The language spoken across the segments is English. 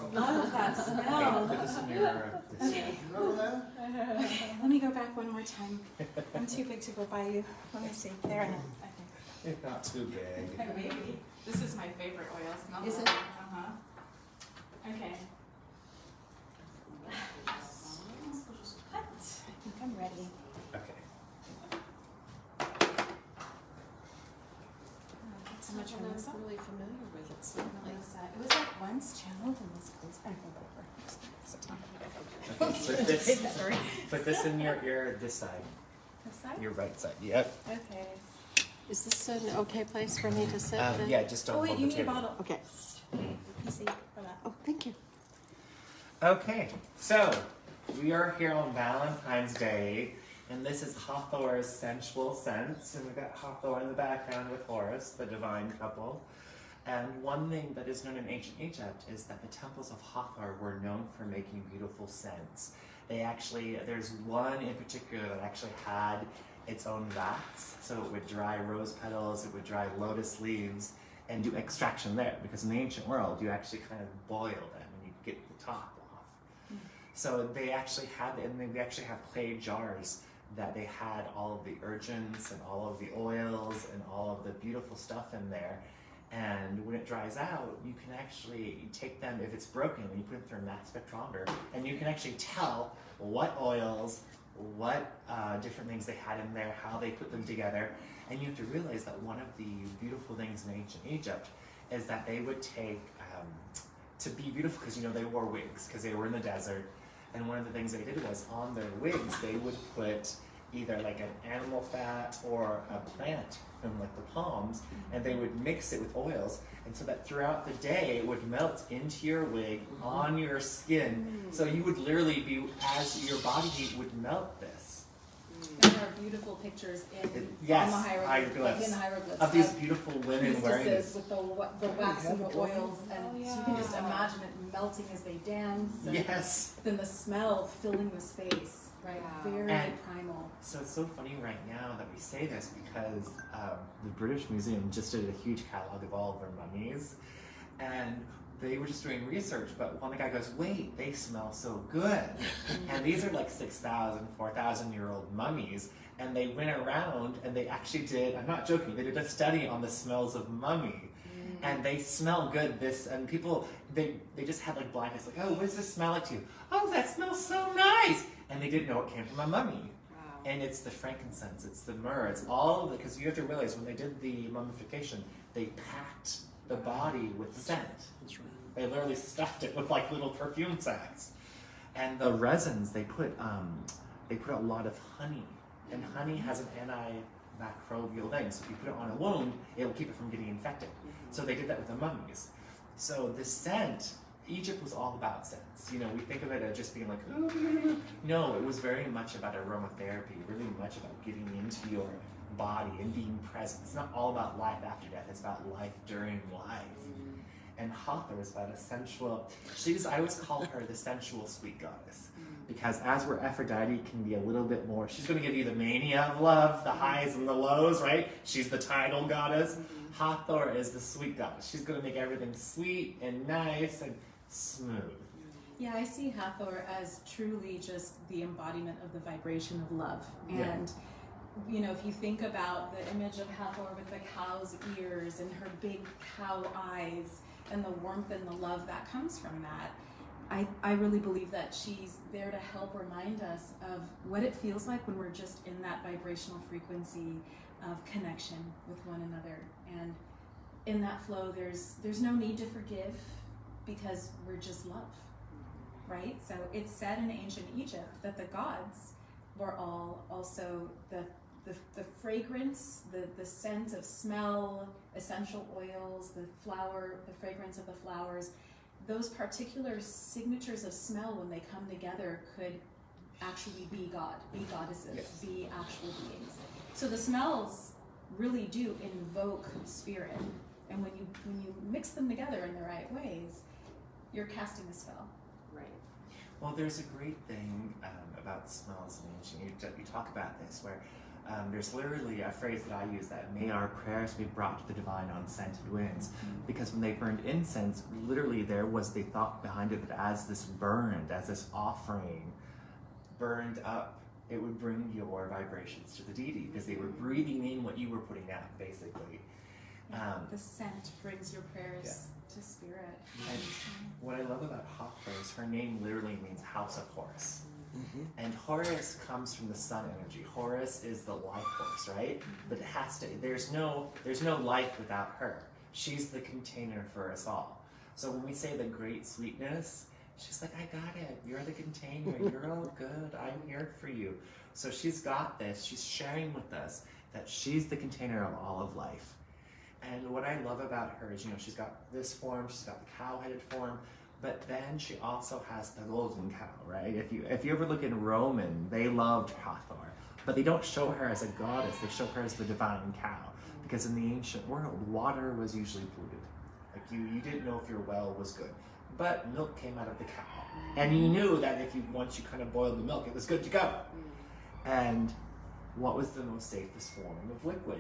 Love that smell. Put this in your. Let me go back one more time. I'm too big to go by you. Let me see. There I am. Okay. It's not too big. Maybe. This is my favorite oil. Smell Is that. it? Okay. What? I think I'm ready. Okay. So much I'm fun. not really familiar with it. So It was like once channeled and this goes back over. Okay, put this in your ear, this side. This side? Your right side. Yep. Okay. is this an okay place for me to sit? then? Yeah, just don't Oh wait, hold you the need a table. bottle. Okay. You see for that. Oh, thank you. Okay, so we are here on Valentine's Day, and this is Hathor's sensual scents, and we've got Hathor in the background with Horus, the divine couple. And one thing that is known in ancient Egypt is that the temples of Hathor were known for making beautiful scents. There's one in particular that actually had its own vats, so it would dry rose petals, it would dry lotus leaves, and do extraction there, because in the ancient world, you actually kind of boil them and you get the top off. So they actually had, and we actually have clay jars that they had all of the urgens and all of the oils and all of the beautiful stuff in there. And when it dries out, you can actually take them, if it's broken, and you put it through a mass spectrometer, and you can actually tell what oils, what different things they had in there, how they put them together. And you have to realize that one of the beautiful things in ancient Egypt is that they would take, to be beautiful, because they wore wigs, because they were in the desert. And one of the things they did was on their wigs, they would put either like an animal fat or a plant from like the palms, and they would mix it with oils, and so that throughout the day it would melt into your wig, on your skin, so you would literally be, as your body heat would melt this. And there are beautiful pictures in Yes, on the hieroglyphs. in the hieroglyphs Of these beautiful women wearing priestesses this. with the wax and the oils, and so you can just imagine it melting as they dance. And Yes. then the smell filling the space, right? Wow. Very And primal. So it's so funny right now that we say this, because the British Museum just did a huge catalog of all of their mummies, and they were just doing research, but one guy goes, wait, they smell so good. And these are like 6,000, 4,000-year-old mummies, and they went around and they actually did, I'm not joking, they did a study on the smells of mummy. And they smell good, and people, they just had like blindness, like, oh, what does this smell like to you? Oh, that smells so nice! And they didn't know it came from a mummy. Wow. And it's the frankincense, it's the myrrh, it's all of it, because you have to realize when they did the mummification, they packed the body with scent. That's right. They literally stuffed it with like little perfume sacks. And the resins, they put a lot of honey. And honey has an antimicrobial thing, so if you put it on a wound, it will keep it from getting infected. So they did that with the mummies. So the scent, Egypt was all about scents. We think of it as just being like, ooh. No, it was very much about aromatherapy, really much about getting into your body and being present. It's not all about life after death, it's about life during life. And Hathor is about a sensual, I always call her the sensual sweet goddess. Because as where Aphrodite can be a little bit more, she's going to give you the mania of love, the highs and the lows, right? She's the tidal goddess. Hathor is the sweet goddess. She's going to make everything sweet and nice and smooth. Yeah, I see Hathor as truly just the embodiment of the vibration of love. Yeah. And if you think about the image of Hathor with the cow's ears and her big cow eyes and the warmth and the love that comes from that, I really believe that she's there to help remind us of what it feels like when we're just in that vibrational frequency of connection with one another. And in that flow, there's no need to forgive, because we're just love, right? So it's said in ancient Egypt that the gods were all also the fragrance, the scent of smell, essential oils, the fragrance of the flowers. Those particular signatures of smell, when they come together, could actually be God, be goddesses, Yes. be actual beings. So the smells really do invoke spirit, and when you mix them together in the right ways, you're casting a spell. Right. Well, there's a great thing about smells in ancient Egypt. You talk about this, where There's literally a phrase that I use that, may our prayers be brought to the divine on scented winds. Because when they burned incense, literally there was the thought behind it that as this burned, as this offering burned up, it would bring your vibrations to the deity, because they were breathing in what you were putting out, basically. The scent brings your prayers to spirit. And what I love about Hathor is her name literally means house of Horus. And Horus comes from the sun energy. Horus is the life force, right? But it has to, there's no life without her. She's the container for us all. So when we say the great sweetness, she's like, I got it. You're the container. You're all good. I'm here for you. So she's got this. She's sharing with us that she's the container of all of life. And what I love about her is, she's got this form, she's got the cow-headed form, but then she also has the golden cow, right? If you ever look in Roman, they loved Hathor, but they don't show her as a goddess, they show her as the divine cow. Because in the ancient world, water was usually polluted. Like you didn't know if your well was good. But milk came out of the cow. And you knew that once you kind of boiled the milk, it was good to go. And what was the most safest form of liquid?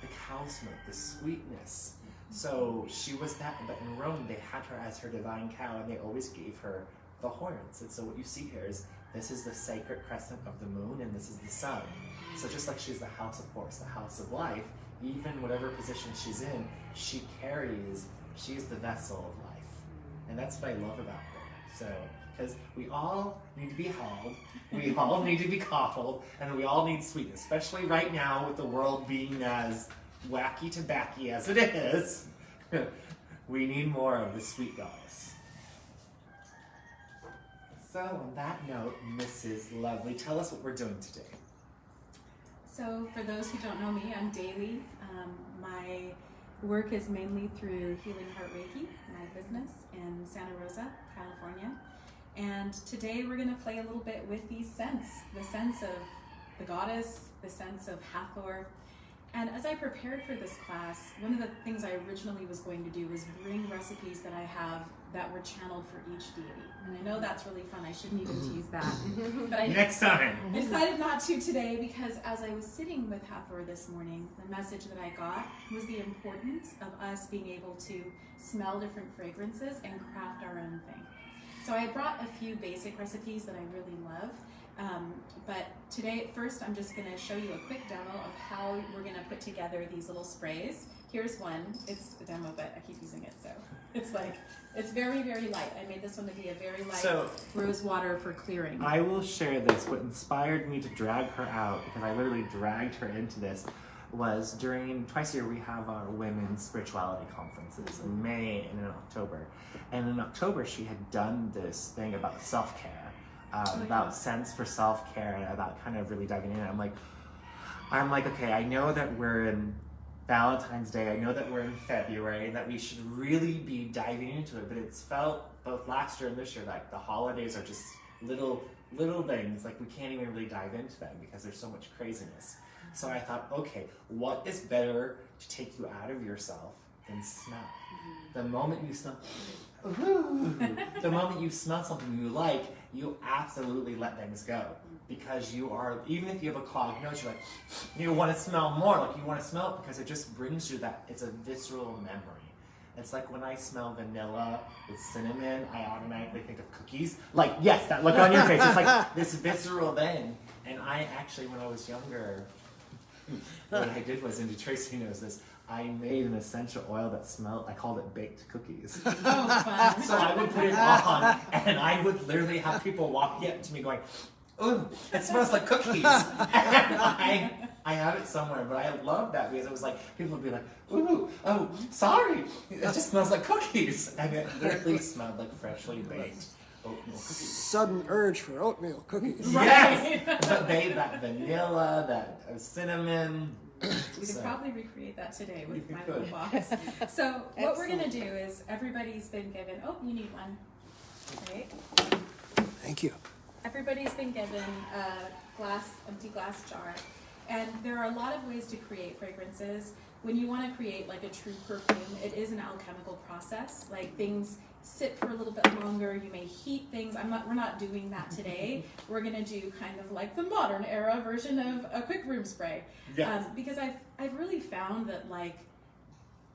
The cow's milk, the sweetness. So she was that, but in Rome, they had her as her divine cow, and they always gave her the horns. And so what you see here is, this is the sacred crescent of the moon, and this is the sun. So just like she's the house of Horus, the house of life, even whatever position she's in, she's the vessel of life. And that's what I love about her. So, because we all need to be held, we all need to be coddled, and we all need sweetness, especially right now with the world being as wacky tobacky as it is. We need more of the sweet goddess. So on that note, Mrs. Lovely, tell us what we're doing today. So for those who don't know me, I'm Dailey. My work is mainly through Healing Heart Reiki, my business in Santa Rosa, California. And today we're going to play a little bit with these scents, the sense of the goddess, the sense of Hathor. And as I prepared for this class, one of the things I originally was going to do was bring recipes that I have that were channeled for each deity. And I know that's really fun, I shouldn't even tease that. But Next time! I decided not to today because as I was sitting with Hathor this morning, the message that I got was the importance of us being able to smell different fragrances and craft our own thing. So I brought a few basic recipes that I really love. But today, first, I'm just going to show you a quick demo of how we're going to put together these little sprays. Here's one. It's a demo, but I keep using it, so it's very, very light. I made this one to be a very light rose water for clearing. I will share this. What inspired me to drag her out, because I literally dragged her into this, was twice a year we have our women's spirituality conferences in May and in October. And in October, she had done this thing about self-care. About scents for self-care and about kind of really diving in. I'm like, okay, I know that we're in Valentine's Day, I know that we're in February, and that we should really be diving into it, but it's felt both last year and this year like the holidays are just little things, like we can't even really dive into them because there's so much craziness. So I thought, okay, what is better to take you out of yourself than smell? The moment you smell, the moment you smell something you like, you absolutely let things go. Because you are, even if you have a clogged nose, you're like, you want to smell more, like you want to smell it because it just brings you that, it's a visceral memory. It's like when I smell vanilla with cinnamon, I automatically think of cookies. Like, yes, that look on your face, it's like this visceral thing. And I actually, when I was younger, what I did was, and Tracy knows this, I made an essential oil that smelled, I called it baked cookies. Oh, fun. So I would put it on, and I would literally have people walk up to me going, ooh, it smells like cookies. And I have it somewhere, but I love that because it was like, people would be like, ooh, oh, sorry, it just smells like cookies. And it literally smelled like freshly baked oatmeal cookies. Sudden urge for oatmeal cookies. Yes! But that vanilla, that cinnamon. We could probably recreate that today with my little box. So what we're going to do is everybody's been given, oh, you need one, right? Thank you. Everybody's been given a empty glass jar. And there are a lot of ways to create fragrances. When you want to create like a true perfume, it is an alchemical process. Like things sit for a little bit longer. You may heat things. We're not doing that today. We're gonna do kind of like the modern era version of a quick room spray. Yes. Because I've really found that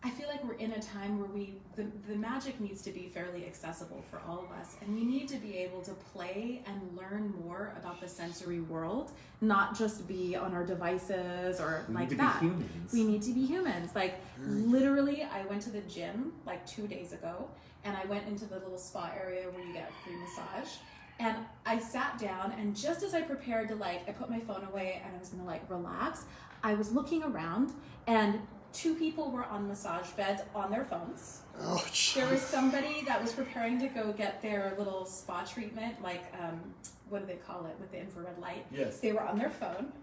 I feel like we're in a time where the magic needs to be fairly accessible for all of us, and we need to be able to play and learn more about the sensory world, not just be on our devices or We like need to that. be humans. We need to be humans. Like literally, I went to the gym like 2 days ago, and I went into the little spa area where you get a free massage. And I sat down, and just as I prepared to I put my phone away and I was gonna relax, I was looking around, and 2 people were on massage beds on their phones. Oh, There was somebody that was preparing to go get their little spa treatment, what do they call it, with the infrared light? Yes. They were on their phone.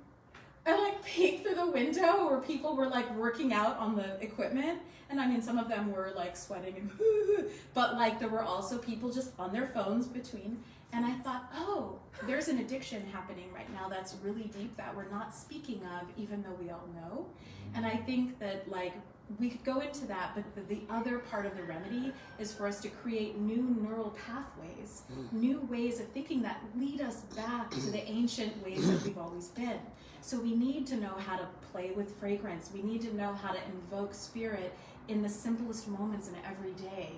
I peeked through the window where people were working out on the equipment. And I mean, some of them were sweating and but there were also people just on their phones between. And I thought, oh, there's an addiction happening right now that's really deep that we're not speaking of, even though we all know. And I think that we could go into that, but the other part of the remedy is for us to create new neural pathways, new ways of thinking that lead us back to the ancient ways that we've always been. So we need to know how to play with fragrance. We need to know how to invoke spirit in the simplest moments in every day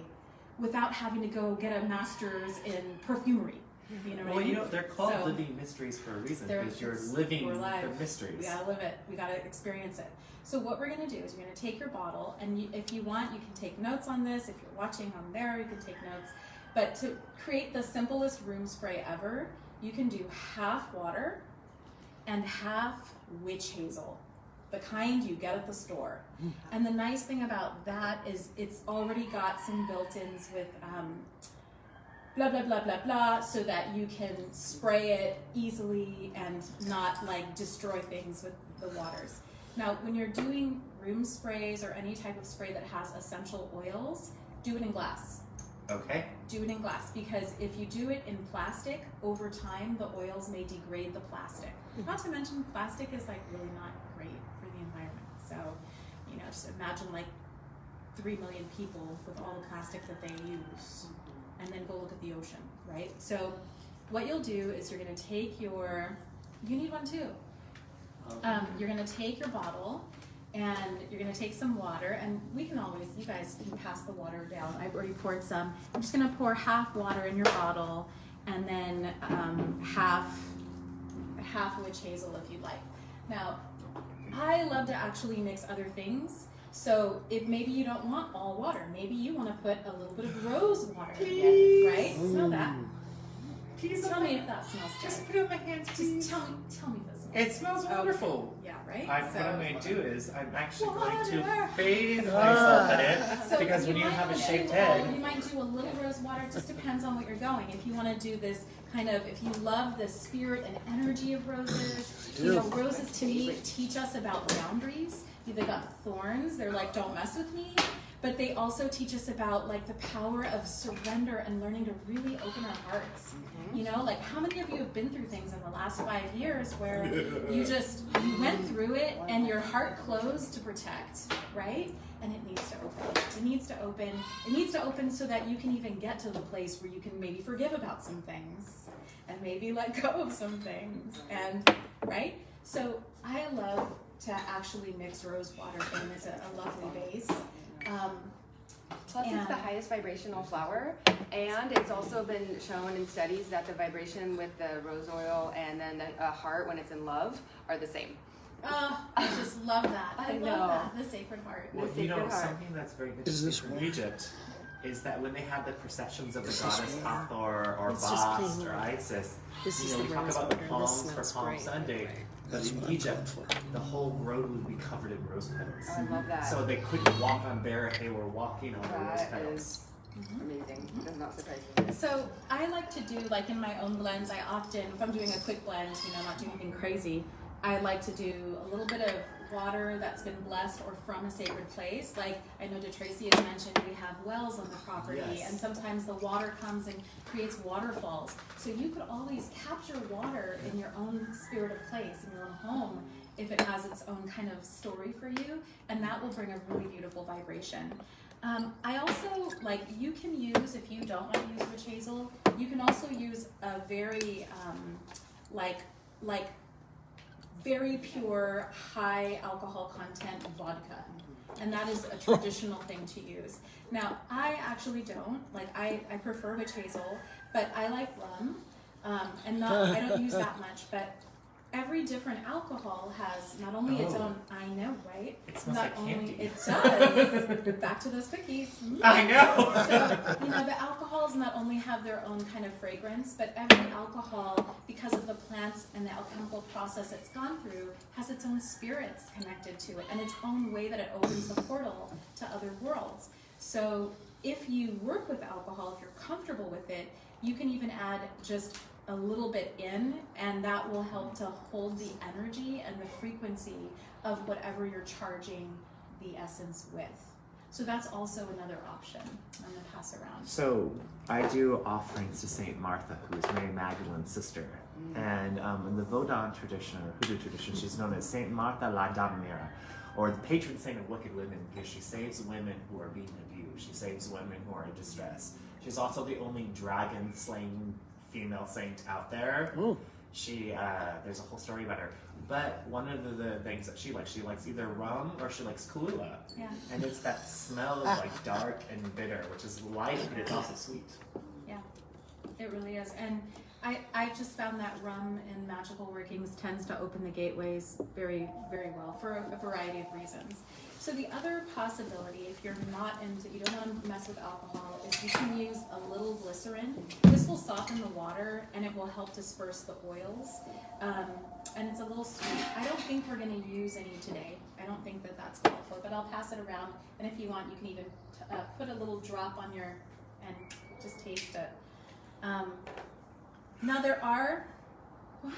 without having to go get a master's in perfumery. You know what I mean? They're called living mysteries for a reason, because you're living the mysteries. We gotta live it. We gotta experience it. So what we're gonna do is you're gonna take your bottle, and if you want, you can take notes on this. If you're watching on there, you can take notes. But to create the simplest room spray ever, you can do half water and half witch hazel, the kind you get at the store. And the nice thing about that is it's already got some built-ins with blah, blah, blah, blah, blah, so that you can spray it easily and not destroy things with the waters. Now, when you're doing room sprays or any type of spray that has essential oils, do it in glass. Okay. Do it in glass, because if you do it in plastic, over time the oils may degrade the plastic. Not to mention, plastic is really not great for the environment. So, just imagine 3 million people with all the plastic that they use, and then go look at the ocean, right? So what you'll do is you're gonna take you need one too. You're gonna take your bottle, and you're gonna take some water, and you guys can pass the water down. I've already poured some. I'm just gonna pour half water in your bottle, and then half witch hazel if you'd like. Now, I love to actually mix other things. So if maybe you don't want all water, maybe you want to put a little bit of rose water in it, right? Smell that. Please tell me if that smells good. Just put it on my hands, please. Just tell me if it smells. It smells wonderful. Yeah, right? What I'm going to do is I'm actually going to Water. bathe myself in it, So because when you might have a do, shaved head, you might do a little rose water. It just depends on what you're going. If you want to do this if you love the spirit and energy of roses, roses to me teach us about boundaries. They got thorns. They're don't mess with me. But they also teach us about the power of surrender and learning to really open our hearts. How many of you have been through things in the last 5 years where you went through it and your heart closed to protect, right? And it needs to open. It needs to open. It needs to open so that you can even get to the place where you can maybe forgive about some things and maybe let go of some things. And right? So I love to actually mix rose water in as a lovely base. Plus, it's the highest vibrational flower, and it's also been shown in studies that the vibration with the rose oil and then the heart when it's in love are the same. I just love that. I love that. The Sacred Heart. well, The Sacred Heart. something that's very interesting this from one? Egypt is that when they have the processions of the Is this goddess one? Hathor or It's just Bast plain or white. Isis, This is we the talk rose about the water. palms This for smells Palm great. Sunday, but That's in what I'm Egypt, going for. the whole road would be covered in rose petals. Oh, I love that. So they couldn't walk on bare if they were walking on rose That petals. is amazing. Does not surprise me. So I like to do in my own blends. I often, if I'm doing a quick blend, not doing anything crazy, I like to do a little bit of water that's been blessed or from a sacred place. I know DeTracy has mentioned, we have wells on the property, Yes. and sometimes the water comes and creates waterfalls. So you could always capture water in your own spirit of place, in your own home, if it has its own kind of story for you, and that will bring a really beautiful vibration. I also, like, you can use, if you don't want to use witch hazel, you can also use a very, like very pure, high alcohol content vodka. And that is a traditional thing to use. Now, I actually don't. Like, I prefer witch hazel, but I like rum. And I don't use that much, but every different alcohol has not only its own, I know, right? It smells not like only candy. it does. Back to those cookies. I know. So, the alcohols not only have their own kind of fragrance, but every alcohol, because of the plants and the alchemical process it's gone through, has its own spirits connected to it and its own way that it opens the portal to other worlds. So if you work with alcohol, if you're comfortable with it, you can even add just a little bit in, and that will help to hold the energy and the frequency of whatever you're charging the essence with. So that's also another option. I'm going to pass around. So I do offerings to Saint Martha, who is Mary Magdalene's sister. And in the Vodun tradition, or Hoodoo tradition, she's known as Saint Martha la Damnera, or the patron saint of wicked women, because she saves women who are being abused. She saves women who are in distress. She's also the only dragon-slaying female saint out there. Ooh. She, there's a whole story about her. But one of the things that she likes either rum or she likes Kahlua. Yeah. And it's that smell of like dark and bitter, which is light, but it's also sweet. Yeah, it really is. And I just found that rum in magical workings tends to open the gateways very, very well for a variety of reasons. So the other possibility, if you're not into, you don't want to mess with alcohol, is you can use a little glycerin. This will soften the water and it will help disperse the oils. And it's a little sweet. I don't think we're going to use any today. I don't think that that's called for, but I'll pass it around. And if you want, you can even put a little drop on your, and just taste it. Now there are, what?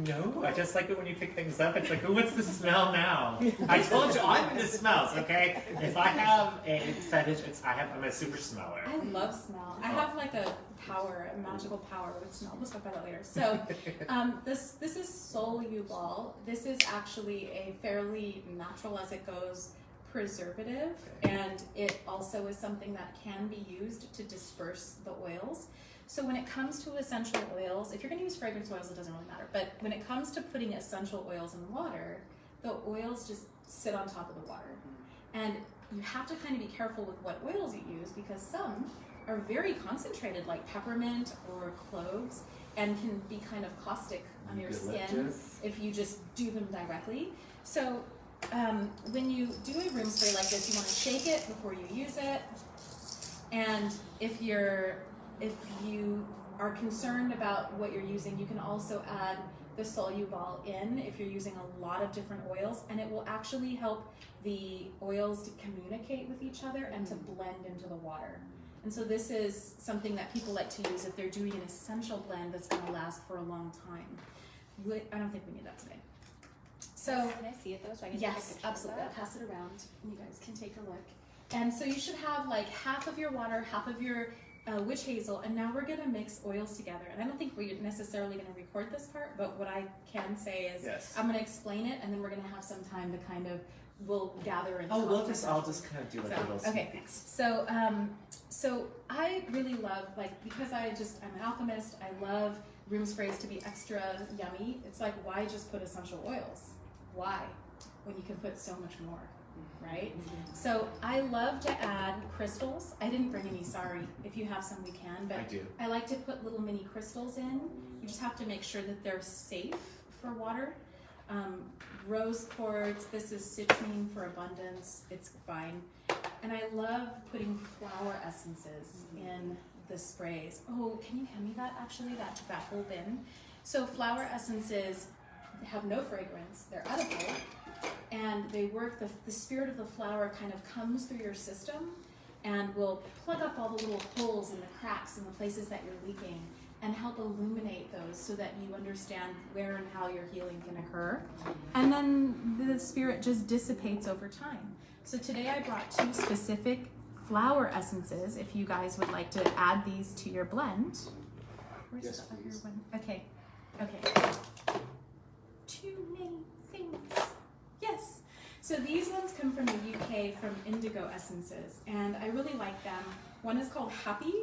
No, I just like it when you pick things up. It's like, oh, what's the smell now? I told you, I'm into smells, okay? If I have a fetish, I'm a super smeller. I love smell. I have like a magical power with smell. We'll talk about that later. So this is soluble. This is actually a fairly natural as it goes preservative, and it also is something that can be used to disperse the oils. So when it comes to essential oils, if you're going to use fragrance oils, it doesn't really matter. But when it comes to putting essential oils in water, the oils just sit on top of the water. And you have to kind of be careful with what oils you use, because some are very concentrated, like peppermint or cloves, and can be kind of caustic on your skin if you just do them directly. So when you do a room spray like this, you want to shake it before you use it. And if you are concerned about what you're using, you can also add the soluble in if you're using a lot of different oils, and it will actually help the oils to communicate with each other and to blend into the water. And so this is something that people like to use if they're doing an essential blend that's going to last for a long time. I don't think we need that today. So can I see it though? So I can yes, take a picture of absolutely. I'll that? pass it around and you guys can take a look. And so you should have like half of your water, half of your witch hazel, and now we're going to mix oils together. And I don't think we're necessarily going to record this part, but what I can say is I'm going to explain it, and then we're going to have some time to kind of, we'll gather and Oh, talk I'll about just kind of do like a little okay. sneak peeks. So I really love, like, because I'm an alchemist, I love room sprays to be extra yummy. It's like, why just put essential oils? Why? When you can put so much more. Right? So I love to add crystals. I didn't bring any, sorry. If you have some, we can. But I do. I like to put little mini crystals in. You just have to make sure that they're safe for water. Rose quartz, this is citrine for abundance. It's fine. And I love putting flower essences in the sprays. Oh, can you hand me that actually, that whole bin? So flower essences have no fragrance. They're edible. And they work, the spirit of the flower kind of comes through your system and will plug up all the little holes and the cracks and the places that you're leaking and help illuminate those so that you understand where and how your healing can occur. And then the spirit just dissipates over time. So today I brought 2 specific flower essences if you guys would like to add these to your blend. Where's Yes, the other please. one? Okay. Too many things. Yes. So these ones come from the UK from Indigo Essences, and I really like them. One is called Happy,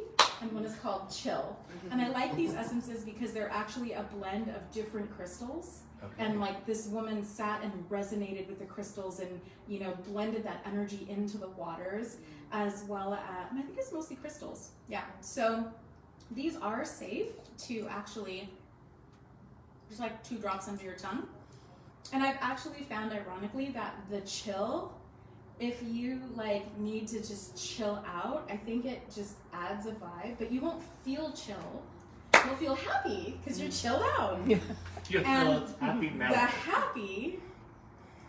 and one is called Chill. And I like these essences because they're actually a blend of different crystals. Okay. And like this woman sat and resonated with the crystals and, you know, blended that energy into the waters, as well as, and I think it's mostly crystals. Yeah, so these are safe to actually, just like 2 drops under your tongue. And I've actually found, ironically, that the chill, if you like need to just chill out, I think it just adds a vibe, but you won't feel chill. You'll feel happy because you're chilled out. You'll And feel happy now. the happy,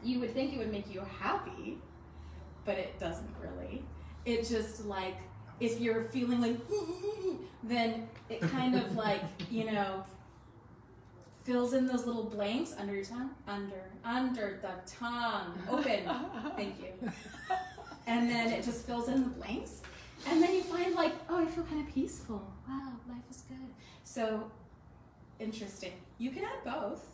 you would think it would make you happy, but it doesn't really. It just like, if you're feeling like, then it kind of like, you know, fills in those little blanks under your tongue, under the tongue, open, thank you. And then it just fills in the blanks. And then you find like, oh, I feel kind of peaceful. Wow, life is good. So, interesting. You can add both.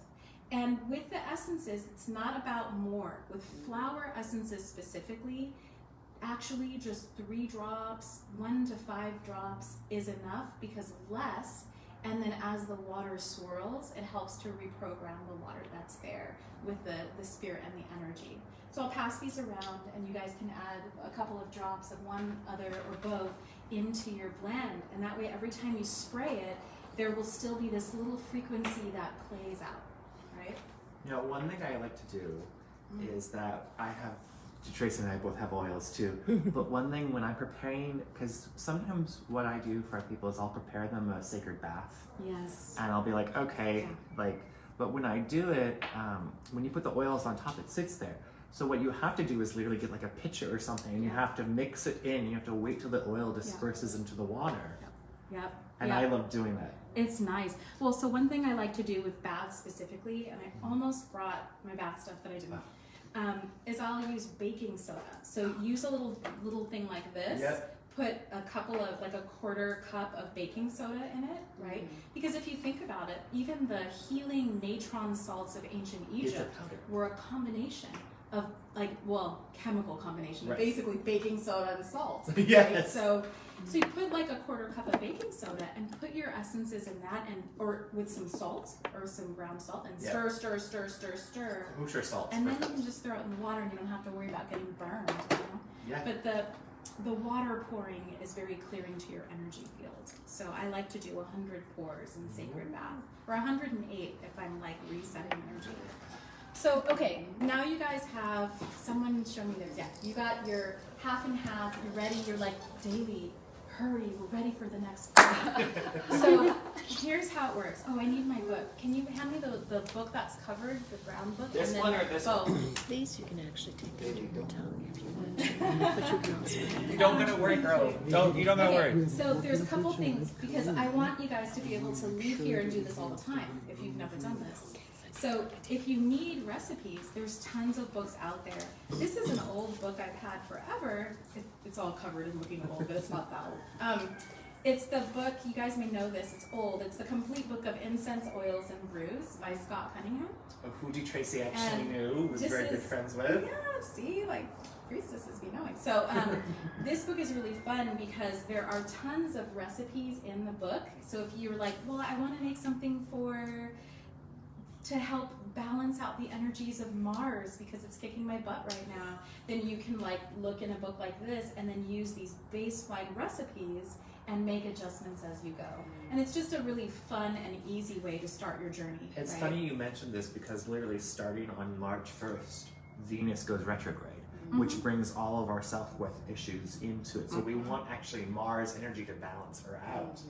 And with the essences, it's not about more. With flower essences specifically, actually just 3 drops, 1 to 5 drops is enough, because less, and then as the water swirls, it helps to reprogram the water that's there with the spirit and the energy. So I'll pass these around, and you guys can add a couple of drops of one, other, or both into your blend. And that way, every time you spray it, there will still be this little frequency that plays out, right? You know, one thing I like to do is that I have, Tracy and I both have oils too, but one thing when I'm preparing, because sometimes what I do for people is I'll prepare them a sacred bath. Yes. And I'll be like, okay, like, but when I do it, when you put the oils on top, it sits there. So what you have to do is literally get like a pitcher or something, and you have to mix it in. You have to wait till the oil disperses into the water. Yep. And I love doing that. It's nice. Well, so one thing I like to do with baths specifically, and I almost brought my bath stuff that I didn't, is I'll use baking soda. So use a little thing like this. Yep. Put a couple of, like a 1/4 cup of baking soda in it, right? Because if you think about it, even the healing natron salts of ancient Egypt were a combination of, like, well, chemical combination, Right. basically baking soda and salt. Yes. Right? So you put like a 1/4 cup of baking soda and put your essences in that, and or with some salt or some ground salt, and stir, stir, stir, stir, stir. Kosher salt. And then you can just throw it in the water, and you don't have to worry about getting burned. You know? Yeah. But the water pouring is very clearing to your energy field. So I like to do 100 pours in sacred bath, or 108 if I'm like resetting energy. So, okay, now you guys have, someone show me this. Yeah, you got your half and half, you're ready, you're like, Dailey, hurry, we're ready for the next book. So here's how it works. Oh, I need my book. Can you hand me the book that's covered, the brown book? This and then one or this one? These you can actually take under your tongue if you want to, but you can also. You don't gotta worry, girl. You don't gotta worry. So there's a couple things, because I want you guys to be able to leave here and do this all the time if you've never done this. So if you need recipes, there's tons of books out there. This is an old book I've had forever. It's all covered and looking old, but it's not that old. It's the book, you guys may know this, it's old. It's the Complete Book of Incense, Oils, and Brews by Scott Cunningham. Who Tracy actually And knew, was very good friends with. Yeah, see, like priestesses be knowing. So this book is really fun because there are tons of recipes in the book. So if you're like, well, I want to make something to help balance out the energies of Mars because it's kicking my butt right now, then you can like look in a book like this and then use these baseline recipes and make adjustments as you go. And it's just a really fun and easy way to start your journey. It's right? funny you mentioned this because literally starting on March 1st, Venus goes retrograde, which brings all of our self-worth issues into it. So we want actually Mars energy to balance her out.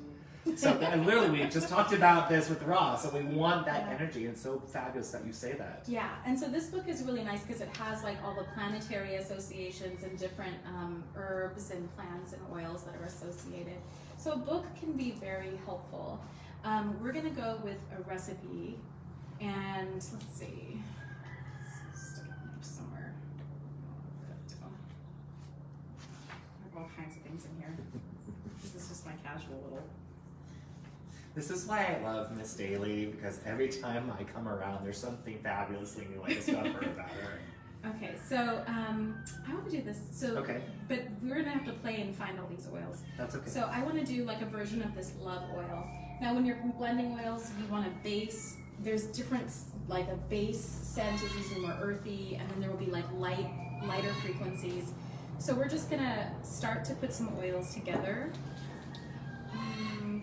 So and literally we just talked about this with Ross, so we want that energy, and it's so fabulous that you say that. Yeah, and so this book is really nice because it has like all the planetary associations and different herbs and plants and oils that are associated. So a book can be very helpful. We're gonna go with a recipe, and let's see, stick it in somewhere. I have all kinds of things in here. This is just my casual little. This is why I love Miss Dailey, because every time I come around, there's something fabulously new I discover about her. Okay, so I want to do this. So, Okay. but we're gonna have to play and find all these oils. That's okay. So I want to do like a version of this love oil. Now, when you're blending oils, you want a base. There's different, like a base scent is usually more earthy, and then there will be like lighter frequencies. So we're just gonna start to put some oils together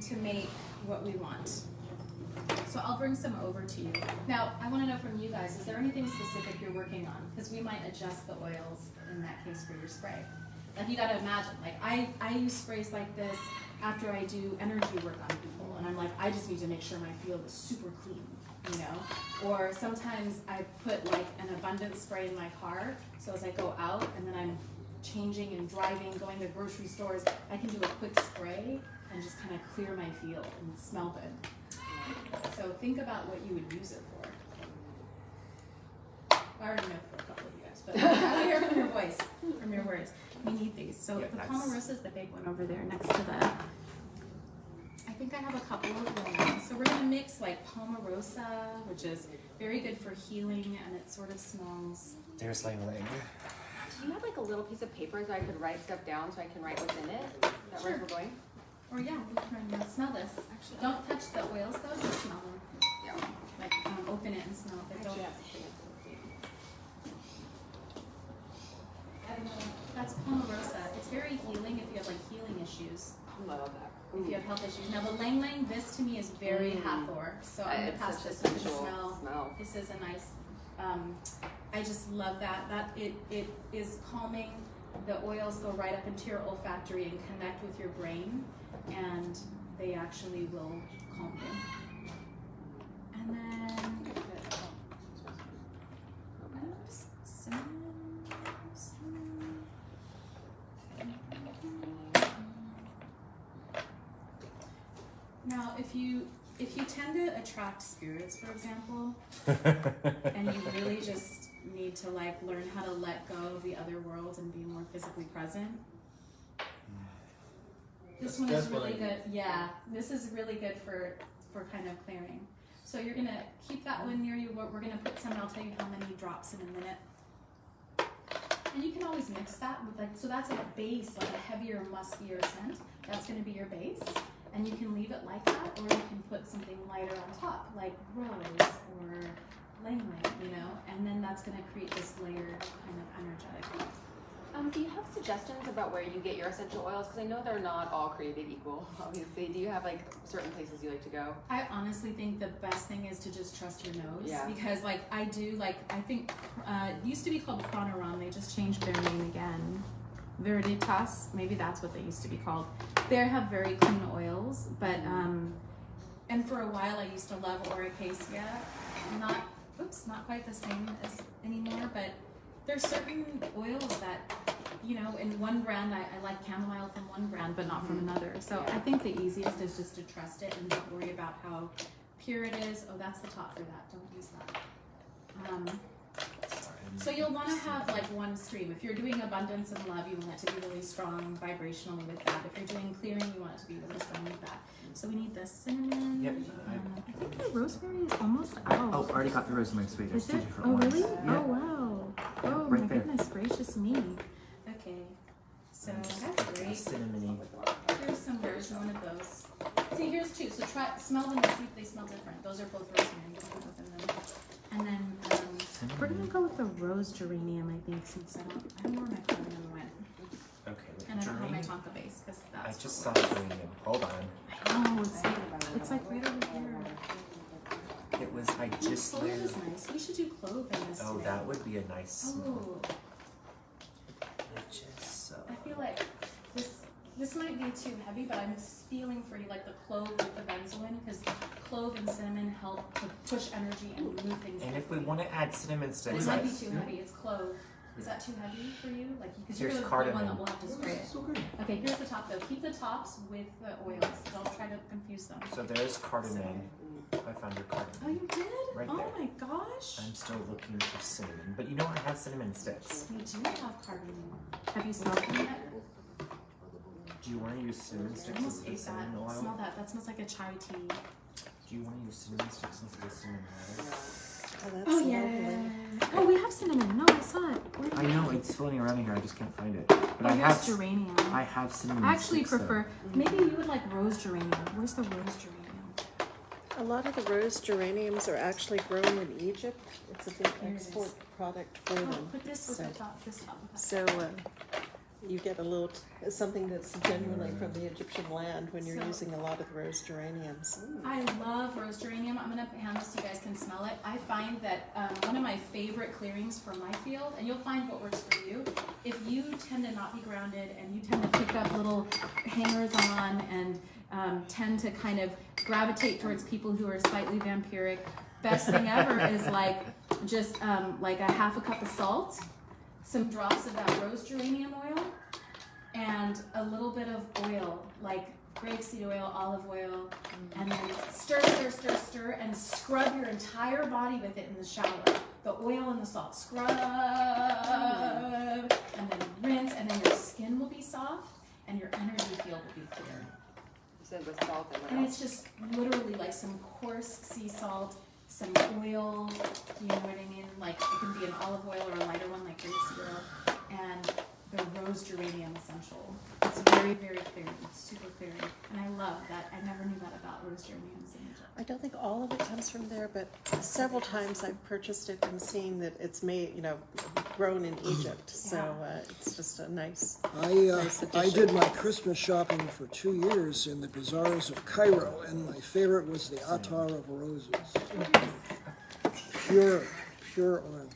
to make what we want. So I'll bring some over to you. Now, I want to know from you guys, is there anything specific you're working on? Because we might adjust the oils in that case for your spray. Like you gotta imagine, like I use sprays like this after I do energy work on people, and I'm like, I just need to make sure my field is super clean, you know? Or sometimes I put like an abundance spray in my car, so as I go out and then I'm changing and driving, going to grocery stores, I can do a quick spray and just kind of clear my field and smell good. So think about what you would use it for. I already know for a couple of you guys, but I want to hear from your voice, from your words. We need these. So Yeah, the nice. Palmarosa is the big one over there next to the, I think I have a couple of them. So we're going to mix like Palmarosa, which is very good for healing, and it sort of smells. There's Ling Ling. Do you have like a little piece of paper so I could write stuff down so I can write what's in it? Is that where Sure. we're going? Or yeah, we can smell this. Actually, don't touch the oils though, just smell them. Yeah. Like open it and smell it, but don't. That's Palmarosa. It's very healing if you have like healing issues. Love that. If you have health issues. Now the Lang Lang, this to me is very Hathor. So I'm gonna It's pass such a this so you can sensual smell. This is a nice. I just love that. It is calming. The oils go right up into your olfactory and connect with your brain, and they actually will calm you. And then oops, cinnamon. Now, if you tend to attract spirits, for example, and you really just need to like learn how to let go of the other world and be more physically present, this one is really good. Yeah, this is really good for kind of clearing. So you're gonna keep that one near you. We're gonna put some. I'll tell you how many drops in a minute. And you can always mix that with like, so that's like a base, like a heavier, muskier scent. That's gonna be your base. And you can leave it like that, or you can put something lighter on top, like rose or Lang Lang, you know? And then that's gonna create this layered kind of energetic. Do you have suggestions about where you get your essential oils? Because I know they're not all created equal, obviously. Do you have like certain places you like to go? I honestly think the best thing is to just trust your nose. Yeah. Because like I do, like I think it used to be called Pranaram, they just changed their name again. Veriditas, maybe that's what they used to be called. They have very clean oils, but and for a while I used to love Oricacia. Not quite the same as anymore, but there's certain oils that, you know, in one brand I like chamomile from one brand but not from another. So I think the easiest is just to trust it and don't worry about how pure it is. Oh, that's the top for that. Don't use that. So you'll want to have like one stream. If you're doing abundance and love, you want it to be really strong vibrationally with that. If you're doing clearing, you want it to be really strong with that. So we need the cinnamon. Yep. I think the rosemary is almost out. Oh, already got the rosemary sweet. Is There's two it? different Oh, ones. really? Yeah. Oh, wow. Oh, right my there. goodness gracious me. Okay. So that's great. Cinnamony. Here's some version, one of those. See, here's two. So try, smell them and see if they smell different. Those are both rosemary. You can open them. And then we're gonna go with the rose geranium, I think, since I don't know where my geranium went. Okay, with And I don't have my geranium. tonka base, because I that's just saw geranium. Hold on. I know, it's like right over here. It was, I just Clove learned. is nice. We should do clove in this Oh, today. that would be a nice smell. Oh, Which is so. I feel like this might be too heavy, but I'm feeling for you like the clove with the benzoin, because clove and cinnamon help to push energy and move things. And if we quickly. want to add cinnamon But sticks, it might be too heavy. It's clove. Is that too heavy for you? Like, because you're Here's the one cardamom. that will have to spray it. So good. Okay, here's the top though. Keep the tops with the oils. Don't try to confuse them. so there's cardamom. I found your Oh, cardamom. you did? Right Oh there. my gosh. I'm still looking for cinnamon, but you know I have cinnamon sticks. We do have cardamom. Have you smelled them yet? Do you want to use cinnamon I sticks almost instead of ate that. cinnamon oil? Smell that. That smells like a chai tea. Do you want to use cinnamon sticks instead of cinnamon oil? that's Oh lovely. yeah. Oh, we have cinnamon. No, I saw it. Where did I it know go? it's floating around in here. I just can't find it. But Oh, I here's have geranium. I have cinnamon. I actually sticks, though. prefer. Maybe you would like rose geranium. Where's the rose geranium? A lot of the rose geraniums are actually grown in Egypt. It's a big Here it export is. product for Oh, them. put this with So- the top. This top. So you get a little something that's genuinely from the Egyptian land when you're So- using a lot of the rose geraniums. I love rose geranium. I'm gonna hand this so you guys can smell it. I find that one of my favorite clearings for my field, and you'll find what works for you. If you tend to not be grounded and you tend to pick up little hangers on and tend to kind of gravitate towards people who are slightly vampiric, best thing ever is like just like a half a cup of salt, some drops of that rose geranium oil, and a little bit of oil, like grapeseed oil, olive oil, and then stir, stir, stir, stir, and scrub your entire body with it in the shower. The oil and the salt, scrub, and then rinse, and then your skin will be soft, and your energy field will be clear. You said with salt and what And else? it's just literally like some coarse sea salt, some oil, you know what I mean? Like it can be an olive oil or a lighter one like grapeseed oil, and the rose geranium essential. It's very, very clear. It's super clear. And I love that. I never knew that about rose geraniums in Egypt. I don't think all of it comes from there, but several times I've purchased it and seen that it's made, grown in Egypt. So it's just a nice. I did my Christmas shopping for 2 years in the bazaars of Cairo, and my favorite was the attar of roses. Pure oil.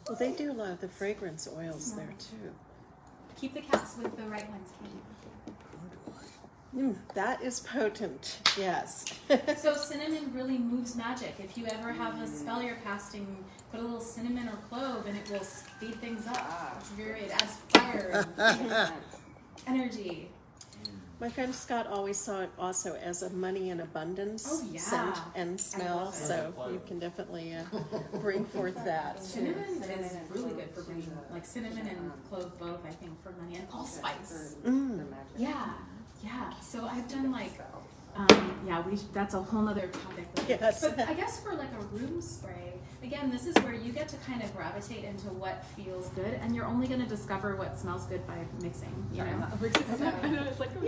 Well, they do a lot of the fragrance oils there too. Keep the caps with the right ones, Katie. That is potent, yes. So cinnamon really moves magic. If you ever have a spell you're casting, put a little cinnamon or clove and it will speed things up. It adds fire and energy. My friend Scott always saw it also as a money and abundance Oh, yeah. scent and smell, love it. so you can definitely bring forth that. Cinnamon is really good for bringing, like cinnamon and clove both, I think, for money, and allspice. Yeah, yeah. So I've done like, that's a whole nother topic. Yes. But I guess for like a room spray, again, this is where you get to kind of gravitate into what feels good, and you're only going to discover what smells good by mixing, you know? So,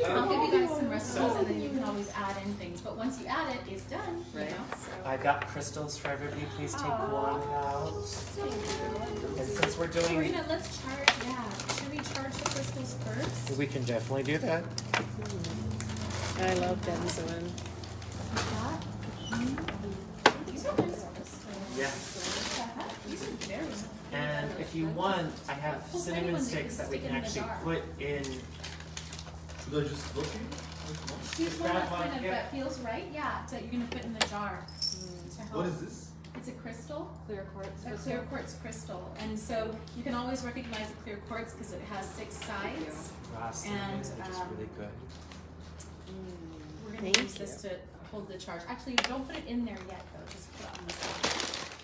I'll give you guys some recipes, and then you can always add in things. But once you add it, it's done, you know? So. I've got crystals for everybody. Please take one out. And since we're doing, Let's charge, should we charge the crystals first? we can definitely do that. I love benzoin. These are nice crystals. Yeah. These are very nice. And if you want, I have Well, cinnamon anyone sticks can that we stick can in the actually jar. put in. Should I just look in? Choose one grab that's one, kind of, yeah. that feels right, that you're gonna put in the jar to help. What is this? It's a crystal, Clear quartz. a clear quartz crystal, and so you can always recognize a clear quartz because it has 6 sides. Raw cinnamon, And, which is really good. We're gonna Thank use this to hold the charge. Actually, don't put it in there yet though, just put it on the side.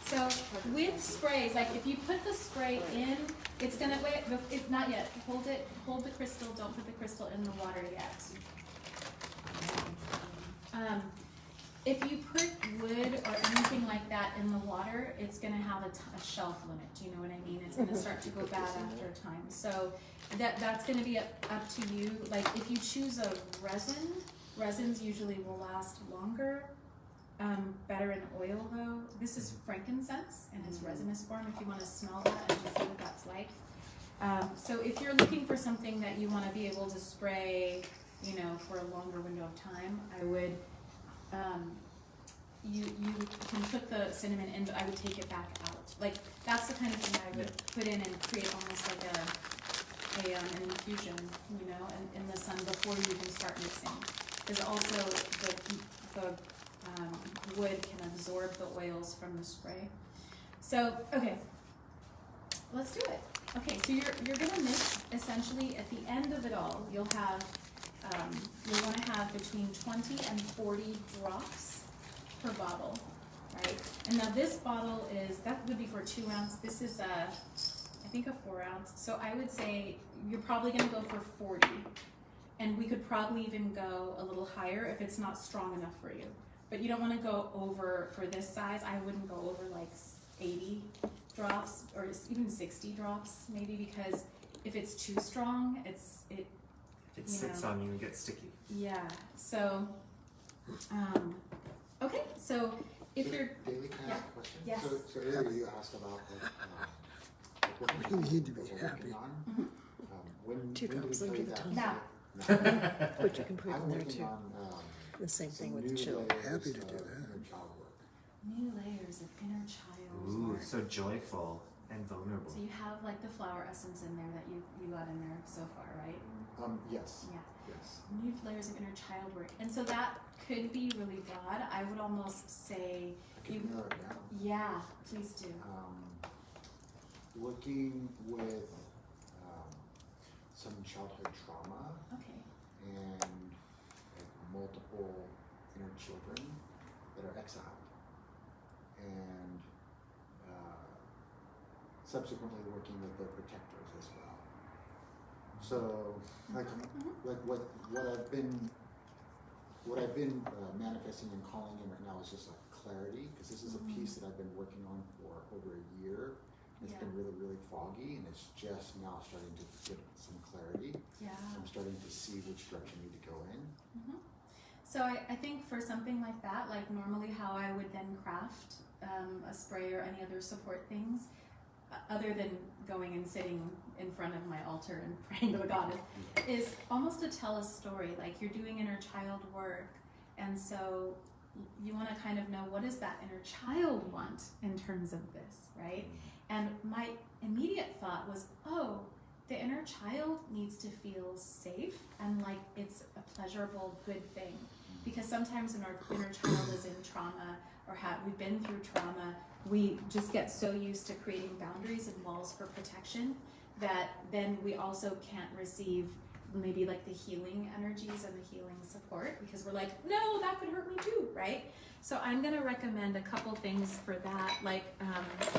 So with sprays, like if you put the spray in, it's gonna, if not yet, hold the crystal, don't put the crystal in the water yet. If you put wood or anything like that in the water, it's gonna have a shelf limit, do you know what I mean? It's gonna start to go bad after a time. So that's gonna be up to you. Like if you choose a resin, resins usually will last longer. Better in oil though. This is frankincense in its resinous form if you wanna smell that and just see what that's like. So if you're looking for something that you wanna be able to spray, for a longer window of time, I would, you can put the cinnamon in, but I would take it back out. Like that's the kind of thing I would put in and create almost like an infusion, in the sun before you even start mixing. Because also the wood can absorb the oils from the spray. So okay, let's do it. Okay, so you're gonna mix essentially at the end of it all. You'll have you want to have between 20 and 40 drops per bottle, right? And now this bottle that would be for 2 ounce. This is I think a 4 ounce. So I would say you're probably going to go for 40, and we could probably even go a little higher if it's not strong enough for you. but you don't want to go over, for this size, I wouldn't go over like 80 drops or even 60 drops maybe, because if it's too strong, it It sits on you and gets sticky. yeah. So okay, so if you're Dailey, can I yeah. ask a question? Yes. So earlier you asked about what We need to be what we're happy. working on. Mhm. When Two did we drops tell under you the that? tongue. Now. Which you can put I'm in there working too. on The same some thing with new chill. layers Happy to of do that. inner child work. new layers of inner child Ooh, work. so joyful and vulnerable. So you have like the flower essence in there that you got in there so far, right? Yes. Yeah. Yes. New layers of inner child work. And so that could be really broad. I would almost say I can narrow it down. yeah, please do. Working with some childhood trauma Okay. and like, multiple inner children that are exiled, and subsequently working with their protectors as well. So, like what I've been manifesting and calling in right now is just like clarity, because this is a piece that I've been working on for over a year. It's Yeah. been really, really foggy, and it's just now starting to get some clarity. Yeah. I'm starting to see which direction I need to go in. Mm-hmm. So I think for something like that, like normally how I would then craft a spray or any other support things, other than going and sitting in front of my altar and praying to the goddess, is almost to tell a story. Like you're doing inner child work, and so you want to kind of know, what does that inner child want in terms of this, right? And my immediate thought was, oh, the inner child needs to feel safe and like it's a pleasurable, good thing. Because sometimes when our inner child is in trauma or we've been through trauma, we just get so used to creating boundaries and walls for protection that then we also can't receive maybe like the healing energies and the healing support, because we're like, no, that could hurt me too, right? So I'm gonna recommend a couple things for that. Like,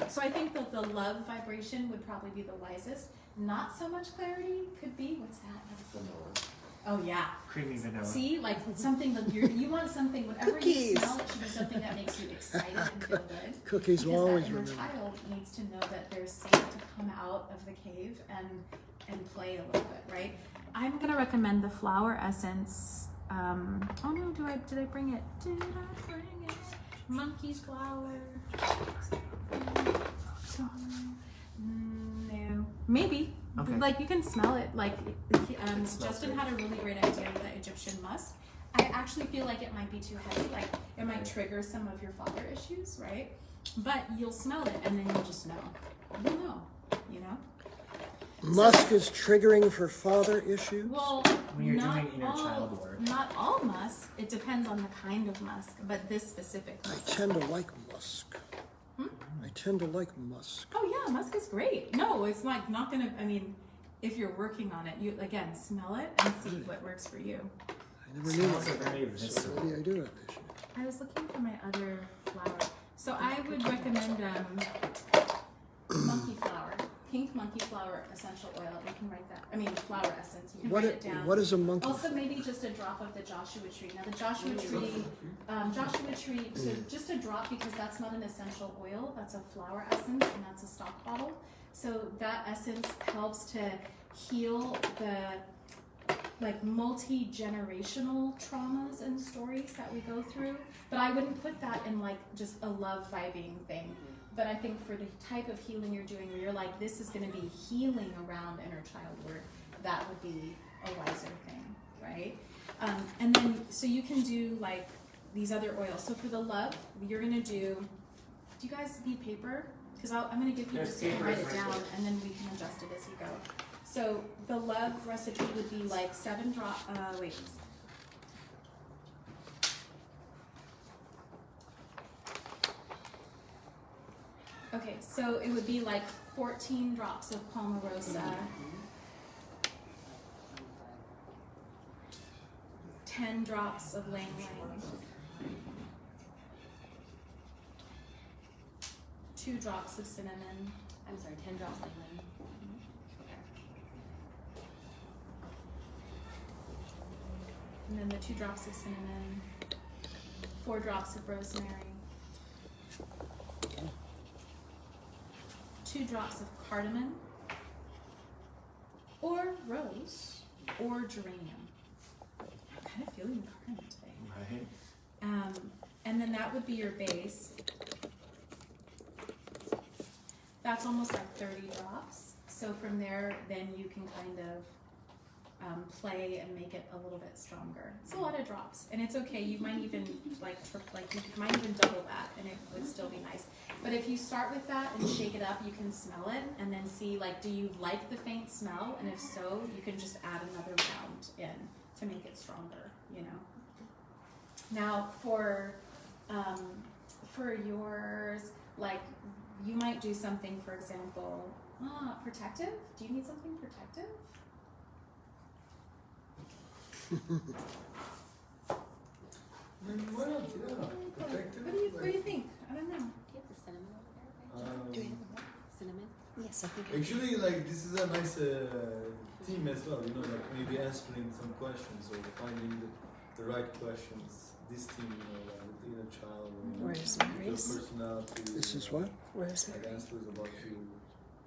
so I think that the love vibration would probably be the wisest. Not so much clarity could be, what's that? Vanilla. Oh yeah. Creamy vanilla. See, like something that you want something, whatever Cookies. you smell, it should be something that makes you excited and feel good. Cookies will Because always that inner remember. child needs to know that they're safe to come out of the cave and play a little bit, right? I'm gonna recommend the flower essence. Oh no, did I bring it? Did I bring it? Monkey's flower. No, maybe. Okay. Like you can smell it. Like smells Justin good. had a really great idea with the Egyptian musk. I actually feel like it might be too heavy. Like it might trigger some of your father issues, right? But you'll smell it, and then you'll just know. You'll know. You know. Musk is triggering for father issues. Well, When you're not doing inner all, child work. Not all musk. It depends on the kind of musk, but this specific I musk. tend to like musk. I tend to like musk. Oh yeah, musk is great. No, it's like not gonna. I mean, if you're working on it, you again smell it and see what works for you. I never knew Smells are very that. So visceral. maybe I do have issues. I was looking for my other flower. So I would recommend monkey flower, pink monkey flower essential oil. You can write that. I mean, flower essence. You can write it down. What is a monkey? Also, maybe just a drop of the Joshua tree. Now, the Joshua tree, so just a drop, because that's not an essential oil. That's a flower essence, and that's a stock bottle. So that essence helps to heal the like multi-generational traumas and stories that we go through. But I wouldn't put that in like just a love vibing thing. But I think for the type of healing you're doing, where you're like, this is going to be healing around inner child work, that would be a wiser thing, right? And then, so you can do like these other oils. So for the love, you're going to do you guys need paper? Because I'm going to give you There's this, you can paper write in it my down, book. and then we can adjust it as you go. So the love recipe would be like 7 drops, Okay, so it would be like 14 drops of Palmarosa, 10 drops of Lang Lang, 2 drops of cinnamon, I'm sorry, 10 drops of lemon. and then the 2 drops of cinnamon, 4 drops of rosemary, 2 drops of cardamom, or rose, or geranium. I'm kind of feeling cardamom today. Right. And then that would be your base. That's almost like 30 drops. So from there, then you can kind of play and make it a little bit stronger. It's a lot of drops, and it's okay. You might even you might even double that, and it would still be nice. But if you start with that and shake it up, you can smell it, and then see do you like the faint smell? And if so, you can just add another round in to make it stronger. You know. Now for yours, you might do something, for example, protective. Do you need something protective? Why not? Yeah, protective. What do you think? I don't know. Do you have the cinnamon over there? Do we have Cinnamon? Yes, I think. Actually, this is a nice theme as well. Maybe answering some questions or finding the right questions. This theme, with the inner child, Rosemary. your personality. This is what? Rosemary. Answers about you.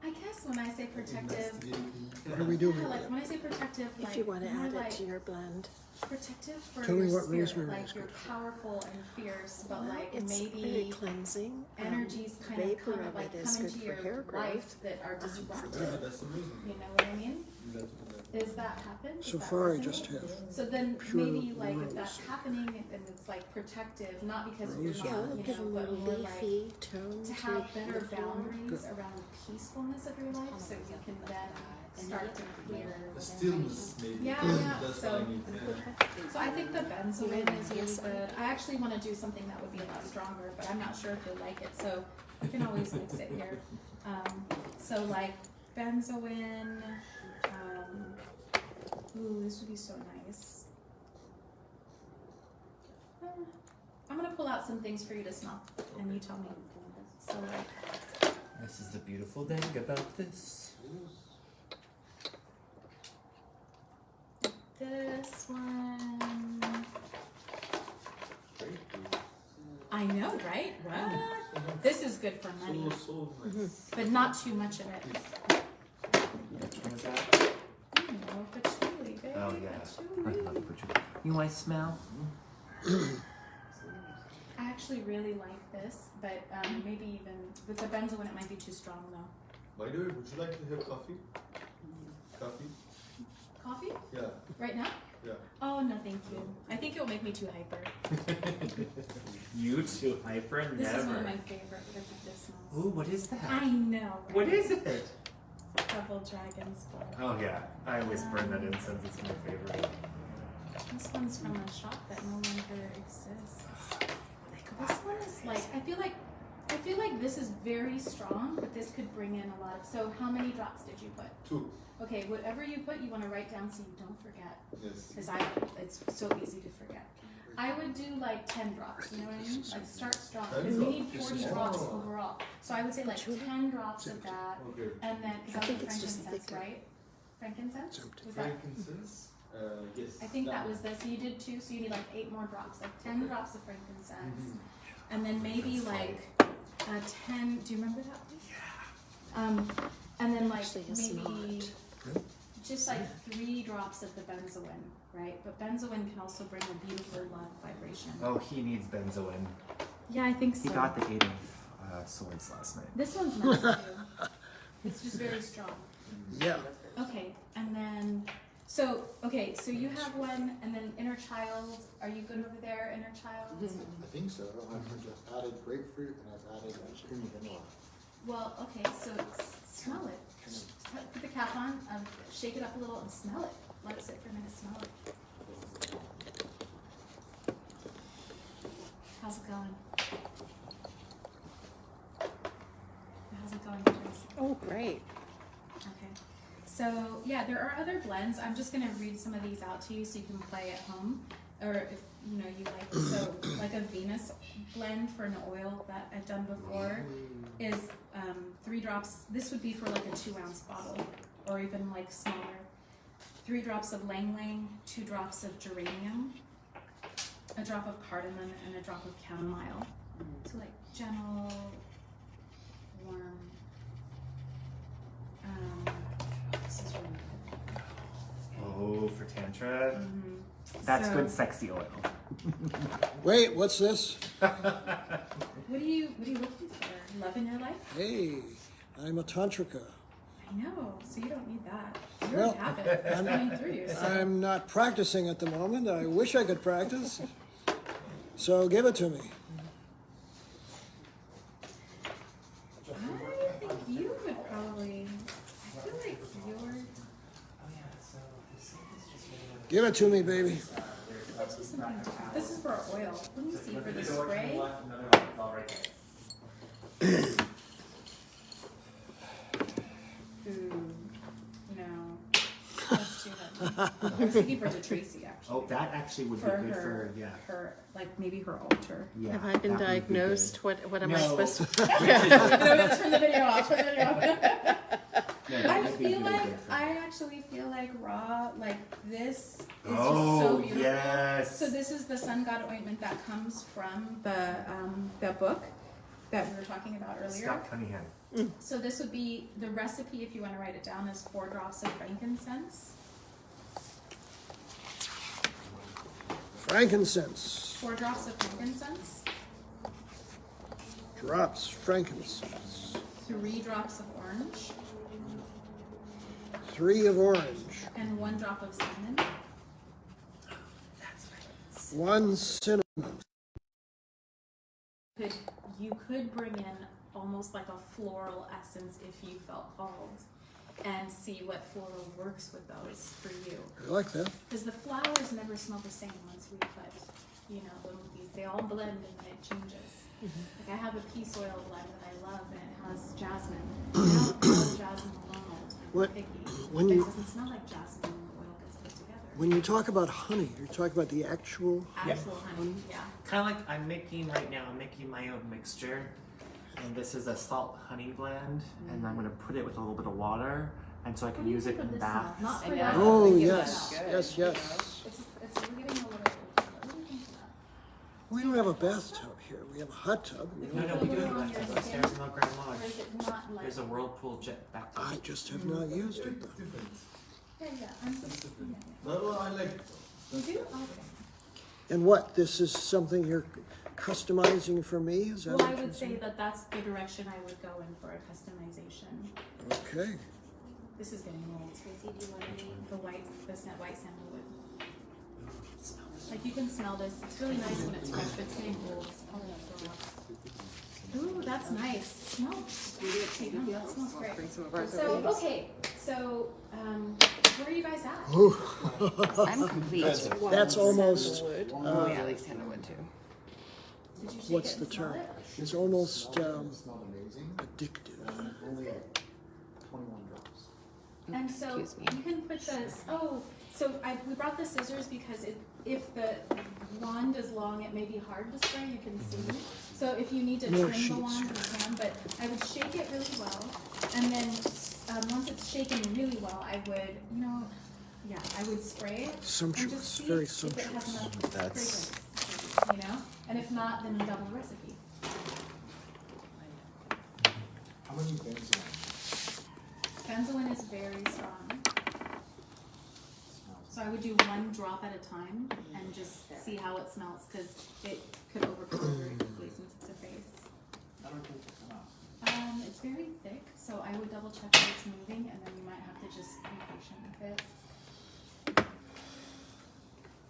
I guess when I say protective, What are we doing? when I say protective, If you want to more add it to your blend. protective for Tell me your what spirit, rosemary is you're good for. powerful and fierce, but It's very maybe cleansing. energies kind of vapor come, of it is come good into for your hair life growth. that are Yeah, disruptive. that's amazing. You know what I mean? That's Does that happen? Does So that far, I resonate? just have So then pure maybe if that's rose. happening and it's protective, not because Rose you're Yeah, not, it'll you give a know, more but more leafy tone to to have better the flower. boundaries around the peacefulness of your life, so you can then start to clear. a stillness, maybe. Yeah. That's So- what I need. Yeah. So I think the benzoin is really good. I actually want to do something that would be a lot stronger, but I'm not sure if you'll like it. So you can always mix it here. So benzoin. Ooh, this would be so nice. I'm gonna pull out some things for you to smell, and you tell me. So This is the beautiful thing about this. this one. I know, right? What? This is good for money, So nice. but not too much of it. Which one is that? You know, patchouli, babe. Oh yeah. I Patchouli. love patchouli. You want to smell? I actually really like this, but maybe even with the benzoin, it might be too strong though. By the way, would you like to have coffee? Coffee? Coffee? Yeah, Right now? yeah. Oh, no, thank you. I think it'll make me too hyper. You too hyper? This Never. is one of my favorite this smells. Ooh, what is that? I know. Right? What is it? Double Dragon's Blood. Oh yeah, I always burn that incense. It's my favorite. This one's from a shop that no longer exists. This one is I feel like this is very strong, but this could bring in a lot of. So how many drops did you put? 2. Okay, whatever you put, you want to write down so you don't forget. Yes. Because it's so easy to forget. I would do 10 drops, you know what I mean? Start strong. 10 Because we drops. need 40 drops overall. So I would say 10 drops of that. Okay. And then, because I that think was it's just frankincense, thicker. right? Frankincense? It's empty. Was that? Frankincense? Yes. I think that was so you did 2, so you need 8 more drops, 10 drops of frankincense. And then maybe 10, do you remember that please? Yeah. And then Actually, it's maybe not. just 3 drops of the benzoin, right? But benzoin can also bring a beautiful love vibration. Oh, he needs benzoin. Yeah, I think so. He got the 8 of swords last night. This one's nice too. It's just very strong. Yeah. Okay, and then so you have one, and then inner child. Are you good over there, inner child? I think so. I've added grapefruit and I've added creamy vanilla. Well, okay, so smell it. Put the cap on, shake it up a little and smell it. Let it sit for a minute, smell it. How's it going? How's it going, Tracy? Oh, great. Okay. So, yeah, there are other blends. I'm just going to read some of these out to you so you can play at home. Or if, you like. So, like a Venus blend for an oil that I've done before is 3 drops. This would be for a 2-ounce bottle or even smaller. 3 drops of Lang Lang, 2 drops of geranium, a drop of cardamom and a drop of chamomile. So like gentle, warm. This is really good. Oh, for tantra? Mm-hmm. That's So- good sexy oil. Wait, what's this? What are you looking for? Love in your life? Hey, I'm a tantrika. I know, so you don't need that. You Well, already have it. It's coming through you. So. I'm not practicing at the moment. I wish I could practice. So give it to me. I think you would probably. I feel like you're. Give it to me, baby. Let's do something different. This is for our oil. Let me see for the spray. Ooh, no. That's too heavy. I was thinking for Tracy actually. Oh, that actually would For be good her, for, yeah. her, like maybe her altar. Yeah, Have I been that would be diagnosed? good. What am I No. supposed to? No, turn the video off. Turn the video off. No, that I would be feel really like good for I actually feel like raw. Like this is just so Oh, beautiful. yes. So this is the sun god ointment that comes from the book that we were talking about earlier. Scott Cunningham. So this would be the recipe if you want to write it down is 4 drops of frankincense. Frankincense. 4 drops of frankincense. Drops frankincense. 3 drops of orange. 3 of orange. And 1 drop of cinnamon. 1 cinnamon. You could bring in almost like a floral essence if you felt called and see what floral works with those for you. I like that. Because the flowers never smell the same once we put, you know, they all blend and then it changes. Like I have a peace oil blend that I love and it has jasmine. I don't love jasmine alone all the time. What- I'm picky. when It you- doesn't smell like jasmine when the oil gets put together. When you talk about honey, you're talking about the actual. Actual honey, yeah. Kind of like I'm making my own mixture. And this is a salt honey blend. And I'm going to put it with a little bit of water. And so I What can do you use it think of in this bath. smell? Not I for know. that. Oh, I think it yes. smells good, Yes, you know? yes. It's we're getting a little bit. What do you think of that? We don't have a bathtub here. We have a hot tub. No, we do have a bathtub upstairs in the Grand Or Lodge. is it not like? There's a whirlpool jet bathtub. I just have not used it. It's different. Yeah, I'm so. It's different. Yeah. No, I like it. You do? Okay. And what? This is something you're customizing for me? Is that Well, I what you're would say saying? that that's the direction I would go in for a customization. Okay. This is getting old. Tracy, do you want to the white sandalwood? Like you can smell this. It's really nice when it's fresh, but it's getting old. It's probably not grow up. Ooh, that's nice. Smell. That smells great. Bring some of ours So over. okay, so where are you guys at? Ooh, I'm complete. that's almost, Sandalwood. Oh, yeah, I like sandalwood too. Did you shake what's it the and smell term? it? It's almost It smelled amazing. addictive. Only 21 drops. And so Excuse me. you can put this. Oh, so we brought the scissors because if the wand is long, it may be hard to spray. You can see. So if you need to More trim the sheets. wand, you can. But I would shake it really well, and then once it's shaken really well, I would, I would spray it. And Sumptuous, just see very if it has sumptuous. enough That's- fragrance, And if not, then double recipe. How many benzoin? Benzoin is very strong. Smells. So I would do 1 drop at a time and just see how it smells because it could overpower very quickly since it's a base. It's very thick, so I would double check that it's moving and then you might have to just be patient with it.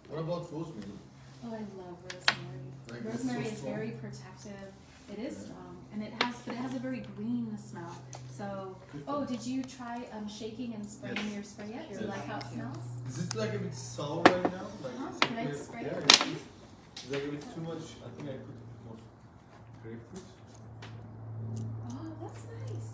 What about rosemary? Oh, I love rosemary. Like, it's Rosemary so is strong. very protective. It is strong and it has a very green smell. So, oh, did you try shaking and spraying Yes. your spray yet? Do you Yes. like how it smells? Is it like a bit sour right now? Like, Uh-huh. it's Can I like- spray yeah, it? it is. It's like a bit too much. I think I put more grapefruit. Oh, that's nice.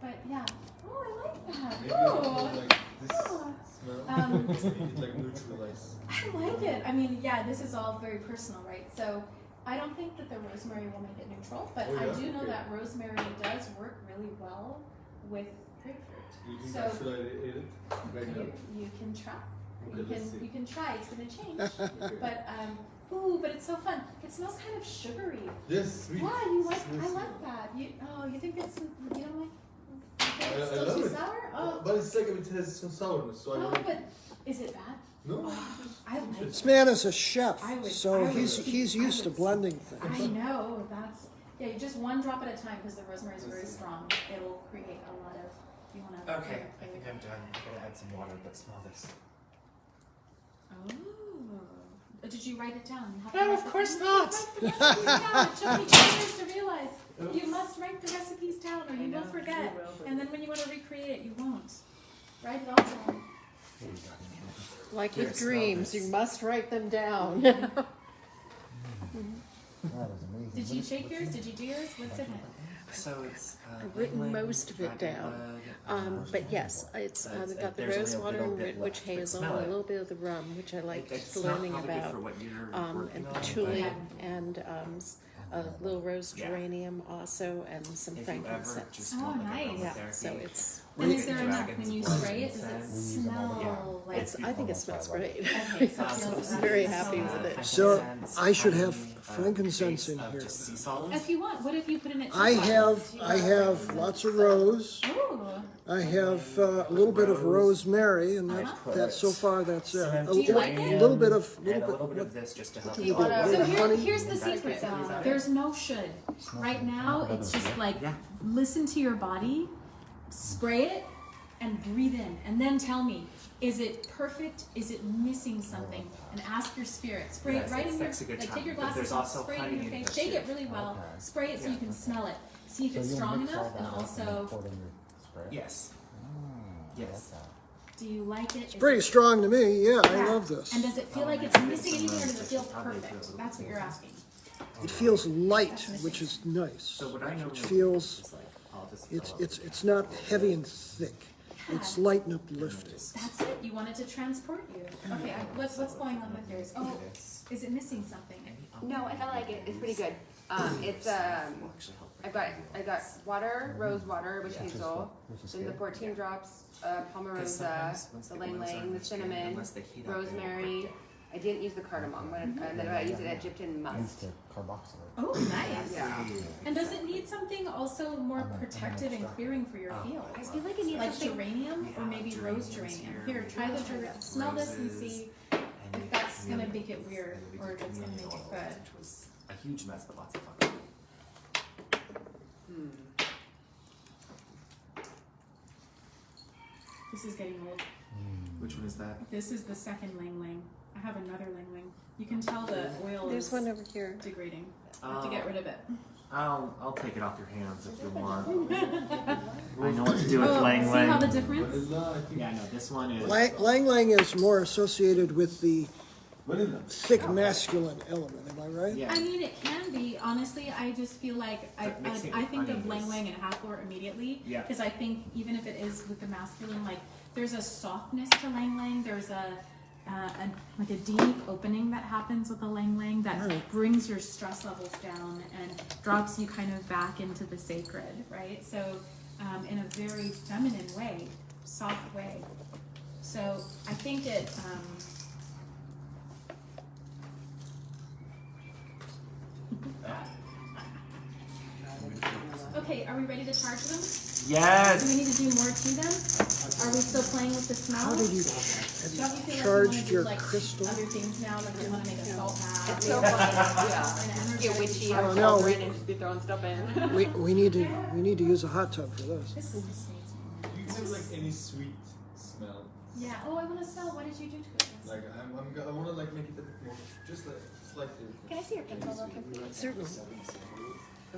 But yeah. Oh, I like that. Maybe I put Oh, like this Oh. smell. Um, Make it like neutralize. I like it. I mean, yeah, this is all very personal, right? So I don't think that the rosemary will make it neutral, but Oh, I yeah? do know Okay. that rosemary does work really well with grapefruit. You think So- should I eat it right now? You can try. Okay, let's see. You can try. It's gonna change. Okay. But Ooh, but it's so fun. It smells kind of sugary. Yes, sweet. Yeah, you like? Sweet, I sweet. like that. You think it's you don't like? I It's still love too it. sour? Oh, But it's like it has some sourness, so I oh, don't like but it. is it bad? No, I like This it. man is a chef, I would- so I would- he's used to blending I things. know that's you just one drop at a time because the rosemary is very strong. It'll create a lot of. Do you want to? Okay, I think I'm done. I'm gonna add some water, but smell this. Oh. Did you write it down? You have to No, write of the- course you not. have to write the recipes down. It took me 2 years to realize. You must write the recipes down or you will forget. And then when you want to recreate it, you won't. Write it all down. Like Here, with smell dreams, this. you must write them down. That is amazing. Did you shake yours? Did you do yours? What's in it? So it's. I've written lemon, most of it dragon down. blood, But yes, it's It's- got the there's only rose a water little and bit witch left, but hazel smell and a it. little bit of the rum, which I liked It's learning not probably good about. for what you're And working on, patchouli Yeah. and a little rose Yeah. geranium also, and some if you ever frankincense. just Oh, want like nice. a Yeah, therapy, so it's And is there enough Dragon's when you blood spray it? Does it incense. smell like? it's. I think it smells great. Okay, so it I'm feels very so happy good. with it. So, Frankincense, I should have honey, frankincense base in of here. just sea salt. If you want, what if you put in it? I have lots of rose. Ooh. I have a little bit of rosemary, and that's so far that's it. Some A Do you like it? little bit of And a little bit of this just to help you you. want So honey. here's the secret. There's no should. Right now, it's just like Yeah. listen to your body, spray it, and breathe in, and then tell me, is it perfect? Is it missing something? And ask your spirit. Spray Yes, it right it's in your. sexy good Like time, take your but glasses there's off, also spray it in honey your in face. this Shake it shit. really well. Spray it so you can smell it. See if So it's you'll strong mix all enough, and that up and then also, pour it in your spray? Yes. Yes. do you like it? It's pretty strong to me. Yeah, I Yeah. love this. And does it feel like it's missing anything, or does it feel perfect? That's what you're asking. It feels light, which is nice. So what I know It feels is like I'll just it's not heavy and thick. It's light and uplifting. That's it. You want it to transport you. Okay, what's going on with yours? Oh, is it missing something? No, I felt like it. It's pretty good. It's I got water, rose water, witch hazel, then the 14 drops, palmarosa, the lang lang, the cinnamon, rosemary. I didn't use the cardamom, and then I used it Egyptian musk. To carboxylate. Oh, nice. Yeah. And does it need something also more protective and clearing for your field? I feel like it needs Like something. geranium or maybe rose geranium. Here, try the geranium. Smell this and see if that's gonna make it weird or if it's gonna make it good. Which was a huge mess, but lots of fun. This is getting old. Which one is that? This is the second lang lang. I have another lang lang. You can tell the oil There's is one over here. degrading. I have to get rid of it. I'll take it off your hands if you want. I know what to do with Oh, lang see how the lang. difference? vanilla, I think. Yeah, no, this one is. Lang Lang is more associated with the Vanilla. thick masculine element. Am I right? Yeah. I mean, it can be. Honestly, I just feel like But mixing I with think honey of lang is- lang and Hathor immediately. Yeah. Because I think even if it is with the masculine, like there's a softness to lang lang. There's like a deep opening that happens with a lang lang that Right. brings your stress levels down and drops you kind of back into the sacred, right? So in a very feminine way, soft way. So I think it. Okay, are we ready to charge them? Do we Yes. need to do more to them? Are we still playing with the smell? How did you Don't you feel like you charged wanna do, your like, crystal? other things now, like you want to make a salt bath? It's so fun. Yeah. An Get energizing witchy, shower. have Oh, no, children, and just be throwing stuff in. we need to use a hot tub for this. This is just needs more. Do you have like any sweet smell? Yeah. Oh, I want to smell. What did you do to it? Like I want to like make it a bit more, just like slightly. Can I see your pencil real quick? Certainly.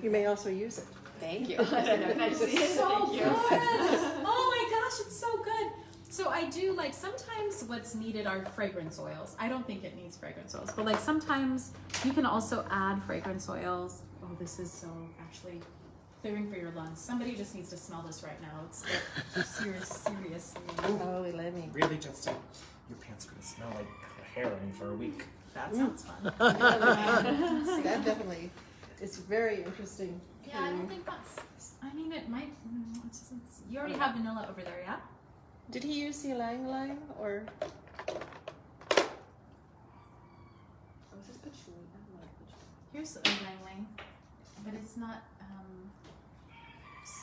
You may also use it. Thank you. I don't know. Can I just see it? It's so Thank good. you. Oh my gosh, it's so good. So I do like sometimes what's needed are fragrance oils. I don't think it needs fragrance oils, but like sometimes you can also add fragrance oils. Oh, this is so actually clearing for your lungs. Somebody just needs to smell this right now. It's like, seriously. Oh, let me. Really, Justin? Your pants are gonna smell like heroin for a week. That sounds fun. That definitely is very interesting. Yeah, I don't think that's. I mean, it might. You already have vanilla over there, yeah? Did he use the ylang ylang or? This is patchouli. I love patchouli. Here's a lang lang, but it's not.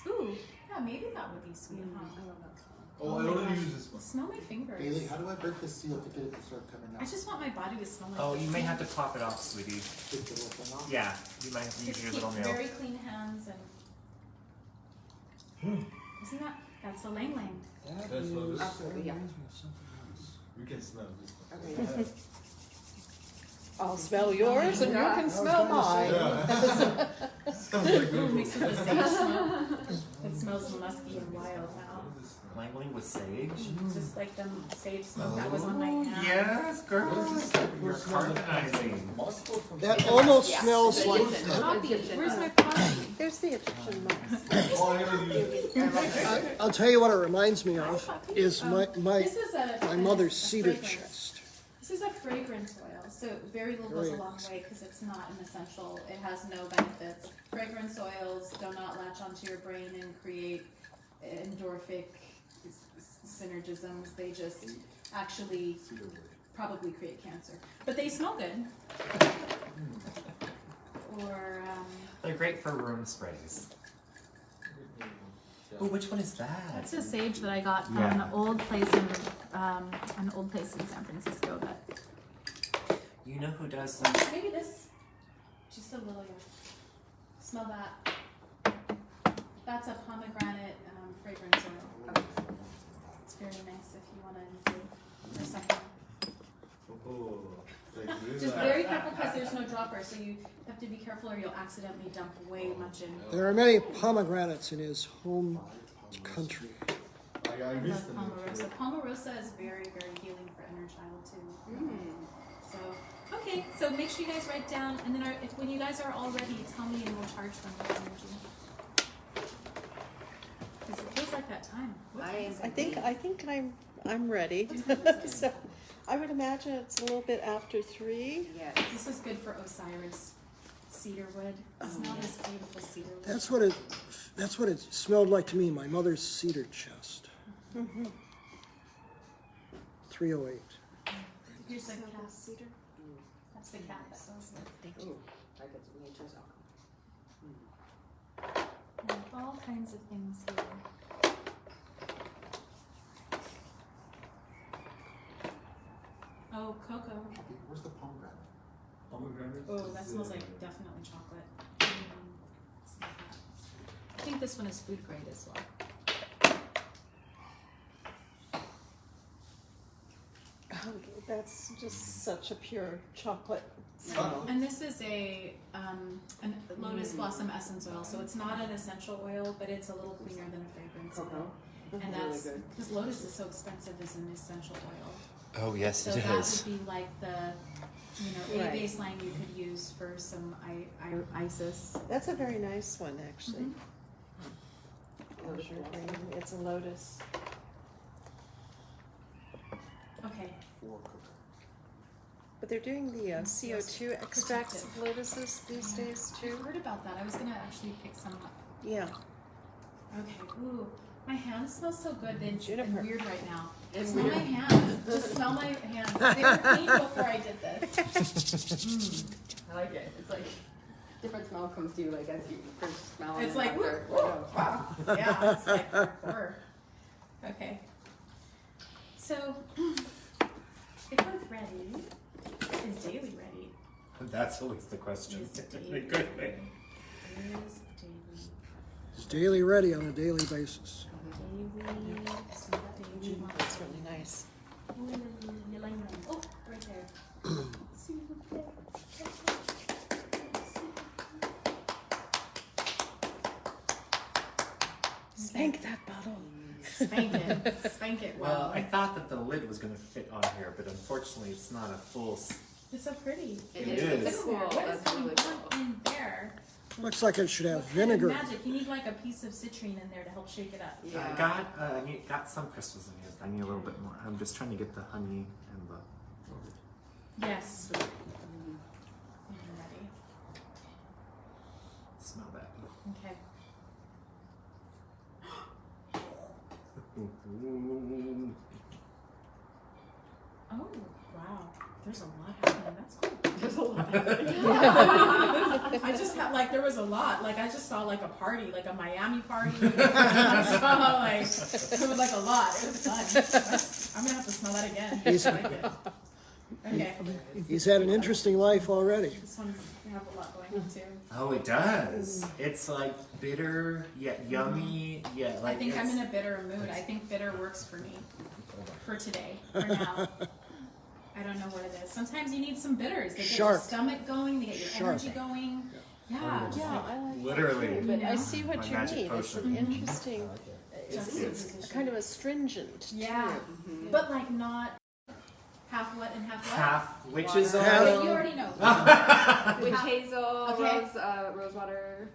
Ooh, yeah, maybe that would be sweet, huh? I love that song. Oh, I my already gosh. used this one. Smell my fingers. Bailey, how do I break the seal to get it to start coming out? I just want my body to smell like Oh, this. you may have to pop it off, sweetie. Take the little thing off? Yeah, you might have to use Just your keep little nail. very clean hands and. Isn't that's a lang lang. That That's what it is. Absolutely, yeah. reminds me of something else. You can smell this one. Okay. I'll smell yours and you Yeah. can was smell gonna say, mine. Yeah. Sounds like Ooh, good. mixed with the sage smell. It smells musky and wild now. Langling with sage? Just like the sage smoke that was on my hands. Yes, girl. You're carbonizing. That almost Yeah. smells It's like, Egyptian. Poppy, Egyptian. where's my poppy? There's the Egyptian moss. Oh, I never used it. I'll tell you what it reminds me of is my This is a mother's a cedar fragrance. chest. This is a fragrance oil, so very little goes a long way because it's not an essential. It has no benefits. Fragrance oils do not latch onto your brain and create endorphic synergisms. They just actually probably create cancer, but they smell good. Or They're great for room sprays. Oh, which one is that? that's a sage that I got from Yeah. an old place in San Francisco. That You know who does some? maybe this, just a little. Smell that. That's a pomegranate fragrance oil. It's very nice if you want to include or something. Oh, like really Just nice. very careful because there's no dropper, so you have to be careful or you'll accidentally dump way much in. There are many pomegranates in his home country. I I love missed them. Pomerosa. Pomerosa is very, very healing for inner child too. So, okay, so make sure you guys write down, and then when you guys are all ready, tell me and we'll charge them with energy. Because it feels like that time. What time is it? I think I'm ready. So I would imagine it's a little bit after 3. Yes. This is good for Osiris. Cedarwood. Smell this beautiful cedarwood. That's what it smelled like to me, my mother's cedar chest. 308. Here's the cat. Cedar. That's the cat that smells it. Ooh, I get some nature's We have all kinds of things here. Oh, cocoa. Where's the pomegranate? Pomegranate Oh, is, that smells like definitely chocolate. Smell that. I think this one is food grade as well. Oh, that's just such a pure chocolate smell. And this is a lotus blossom essence oil, so it's not an essential oil, but it's a little cleaner than a fragrance oil. And that's because lotus is so expensive as an essential oil. Oh, yes, So that would be like the, a Right. baseline you could use for some Isis. That's a very nice one, actually. Mm-hmm. Lotus green. It's a lotus. Okay. 4 cocoa. But they're doing the CO2 extracts of lotuses these days I too. heard about that. I was gonna actually pick some up. Yeah. Okay. Ooh, my hands smell so good. They're Juniper. weird right now. Smell my hands. Just smell my hands. They were clean before I did this. I like it. It's like different smell comes to you like as you first smell it. It's and like, after. wow. Yeah, it's like hardcore. Okay. So, if we're ready, is Dailey ready? That's always the question. Is In a Dailey good way. ready? Is Dailey It's daily ready on a daily basis. Dailey wants That's really nice. Oh, right there. Spank that bottle. Spank it. Spank it Well, well. I thought that the lid was going to fit on here, but unfortunately it's not a full... It's so pretty. It It's is. cool. What is That's going really on cool. in there? Looks like it should have What kind of vinegar. magic? You need like a piece of citrine in there to help shake it up. I got some crystals in here. I need a little bit more. I'm just trying to get the honey and the... Yes. I'm ready. Smell that. Okay. Oh, wow. There's a lot happening. That's cool. There's a I just had like there was a lot. Like I just saw like a party, like a Miami party. I saw like it was like a lot. It was fun. I'm gonna have to smell that again. He's- I like it. Okay. He's had an interesting life already. This one's have a lot going on too. Oh, it does. It's like bitter yet yummy yet like. I think I'm it's- in a bitter mood. I think bitter works for me. For today. For now. I don't know what it is. Sometimes you need some bitters. They get your Sharp. stomach going, they get your Sharp. energy going. Yeah. Yeah, I like Literally. that too, but I Yeah. see what My you magic mean. It's an potion. interesting, it's kind of astringent. Yeah. But like not half what and half what? Half witches Water. Half- Wait, you already know. Witch hazel, Okay. rose water.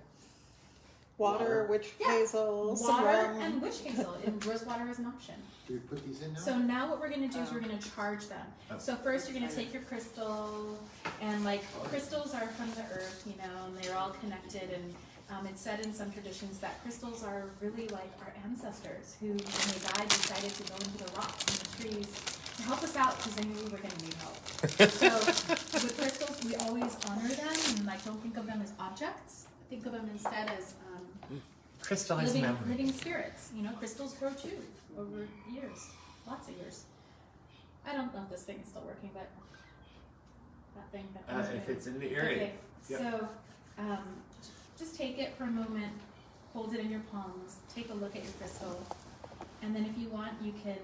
Water, witch Yeah. hazel, some Water rum. and witch hazel. And rose water is an option. Do we put these in now? So now what we're gonna do is we're gonna charge them. So first you're gonna take your crystal, and like crystals are from the earth, you know, and they're all connected. And it's said in some traditions that crystals are really like our ancestors who, when they died, decided to go into the rocks and the trees to help us out because they knew we were gonna need help. So with crystals, we always honor them and like don't think of them as objects. Think of them instead as Crystallized living, memory. living spirits. You know, crystals grow too over years, lots of years. I don't know if this thing is still working, but that thing. If it's in the area. Okay, Yep. so just take it for a moment, hold it in your palms, take a look at your crystal, and then if you want, you can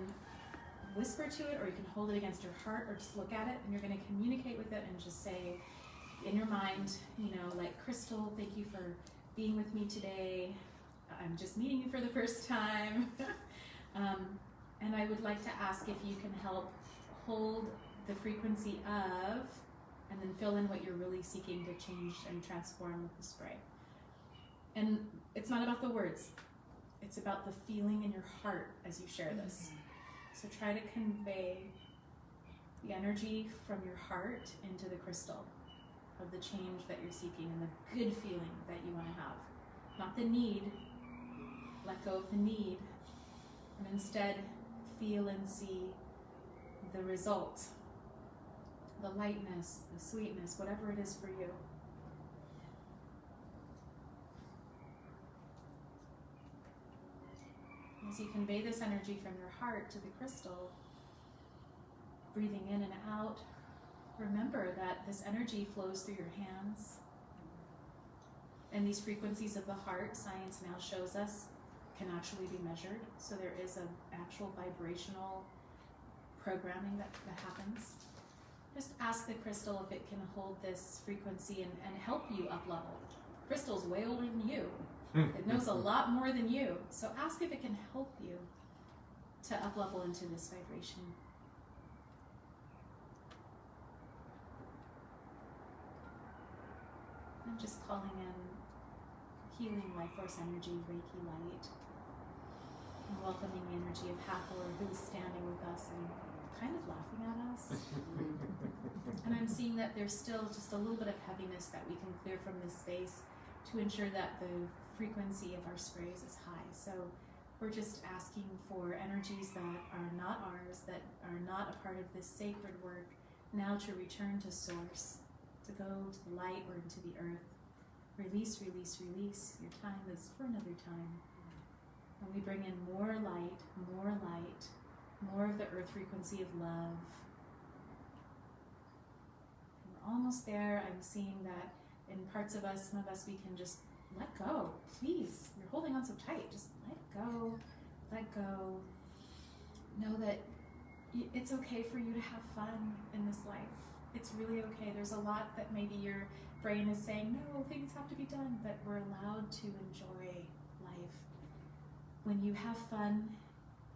whisper to it, or you can hold it against your heart, or just look at it, and you're going to communicate with it and just say in your mind, you know, like, Crystal, thank you for being with me today. I'm just meeting you for the first time. And I would like to ask if you can help hold the frequency of, and then fill in what you're really seeking to change and transform with the spray. And it's not about the words, it's about the feeling in your heart as you share this. So try to convey the energy from your heart into the crystal of the change that you're seeking and the good feeling that you want to have. Not the need, let go of the need, and instead feel and see the result, the lightness, the sweetness, whatever it is for you. As you convey this energy from your heart to the crystal, breathing in and out, remember that this energy flows through your hands. And these frequencies of the heart, science now shows us, can actually be measured. So there is an actual vibrational programming that happens. Just ask the crystal if it can hold this frequency and help you up level. Crystal's way older than you. It knows a lot more than you. So ask if it can help you to up level into this vibration. I'm just calling in healing life force energy, Reiki light, and welcoming the energy of Hathor, who's standing with us and kind of laughing at us. And I'm seeing that there's still just a little bit of heaviness that we can clear from this space to ensure that the frequency of our sprays is high. So we're just asking for energies that are not ours, that are not a part of this sacred work, now to return to source, to go to the light or into the earth. Release, release, release. Your time is for another time. And we bring in more light, more of the earth frequency of love. And we're almost there. I'm seeing that in parts of us, some of us, we can just let go. Please, you're holding on so tight. Just let go, let go. Know that it's okay for you to have fun in this life. It's really okay. There's a lot that maybe your brain is saying, no, things have to be done, but we're allowed to enjoy life. When you have fun,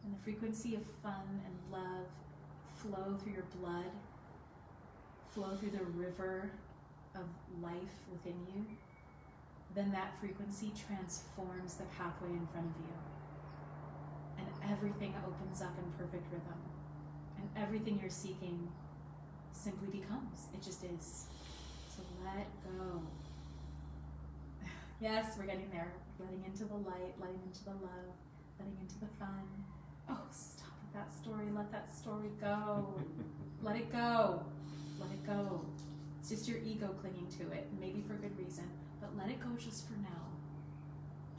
and the frequency of fun and love flow through your blood, flow through the river of life within you, then that frequency transforms the pathway in front of you. And everything opens up in perfect rhythm. And everything you're seeking simply becomes. It just is. So let go. Yes, we're getting there. Letting into the light, letting into the love, letting into the fun. Oh, stop with that story. Let that story go. Let it go. Let it go. It's It's just your ego clinging to it, maybe for good reason, but let it go just for now.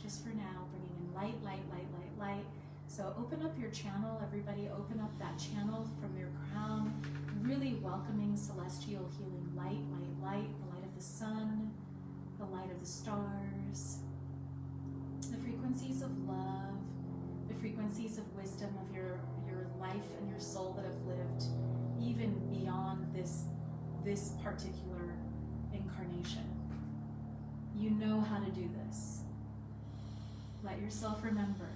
Just for now, bringing in light, light, light, light, light. So open up your channel, everybody. Open up that channel from your crown, really welcoming celestial healing light, light, light, the light of the sun, the light of the stars, the frequencies of love, the frequencies of wisdom of your life and your soul that have lived even beyond this particular incarnation. You know how to do this. Let yourself remember.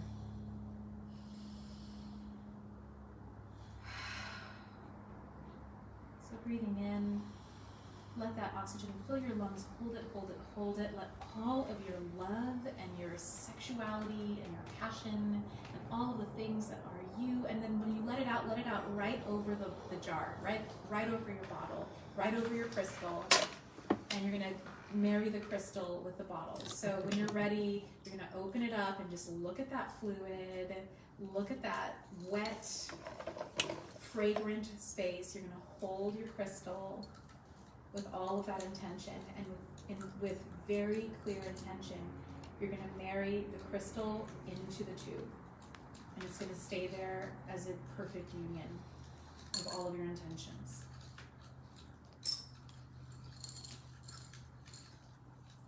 So breathing in, let that oxygen fill your lungs, hold it, hold it, hold it. Let all of your love and your sexuality and your passion and all of the things that are you, and then when you let it out right over the jar, right over your bottle, right over your crystal, and you're gonna marry the crystal with the bottle. So when you're ready, you're gonna open it up and just look at that fluid, look at that wet, fragrant space. You're gonna hold your crystal with all of that intention, and with very clear intention, you're gonna marry the crystal into the tube. And it's gonna stay there as a perfect union of all of your intentions.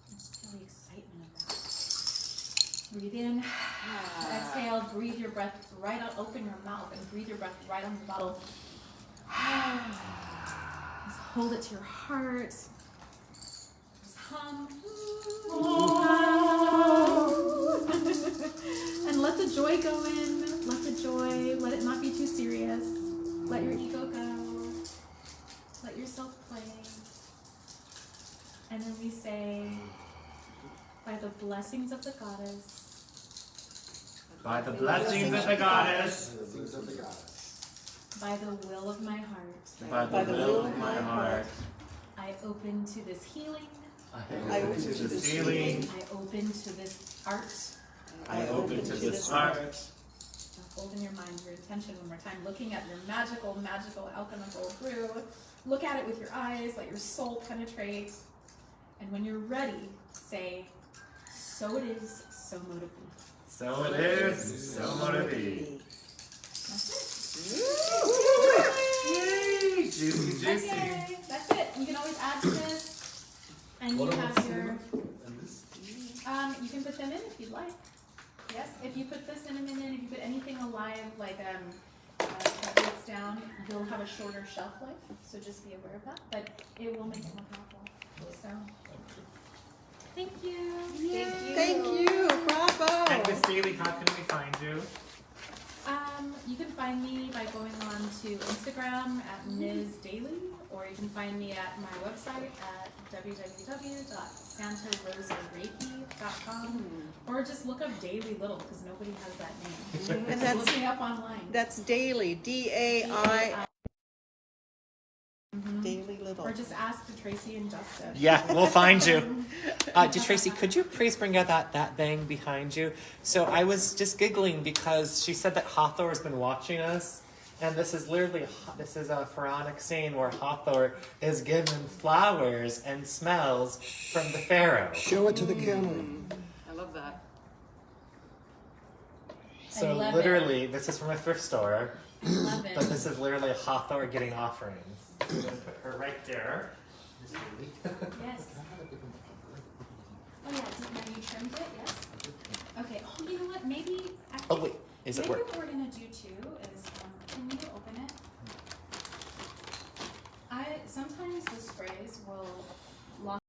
Just feel the excitement of that. Breathe in, exhale, breathe your breath right out, open your mouth and breathe your breath right on the bottle. Just hold it to your heart. Just hum. And let the joy go in. Let the joy, let it not be too serious. Let your ego go. Let yourself play. And then we say, by the blessings of the goddess. By the blessings of the goddess. By the will of my heart. By the will of my heart. I open to this healing. I open to this healing. I open to this art. I open to this art. Now hold in your mind your intention one more time, looking at your magical, alchemical brew. Look at it with your eyes, let your soul penetrate. And when you're ready, say, so it is, so mote it be. So it is, so mote it be. That's Yay! Juicy, it. juicy. Okay, that's it. You can always add to this. And you have your, And this? you can put them in if you'd like. Yes, if you put the cinnamon in, if you put anything alive, like that breaks down, you'll have a shorter shelf life. So just be aware of that. But it will make it more powerful. So, thank you. Thank you, bravo. And Miss Dailey, how can we find you? You can find me by going on to Instagram at Ms. Dailey, or you can find me at my website at www.santarosareiki.com, or just look up Dailey Little because nobody has that name. And Just look me up online. That's Dailey, D-A-I, Mhm. Dailey Little. Or just ask for Tracy and Justin. Yeah, we'll find you. Tracy, could you please bring out that bang behind you? So I was just giggling because she said that Hathor has been watching us. And this is a pharaonic scene where Hathor is given flowers and smells from the pharaoh. Show it to the camera. I love that. So love literally, this is from a thrift store, Love it. but this is literally Hathor getting offerings. I'm gonna put her right there. Yes. Oh yeah, now you trimmed it, yes? Okay, oh, you know what, maybe, Oh wait, is it maybe work? what we're gonna do too is, can you open it? Sometimes the sprays will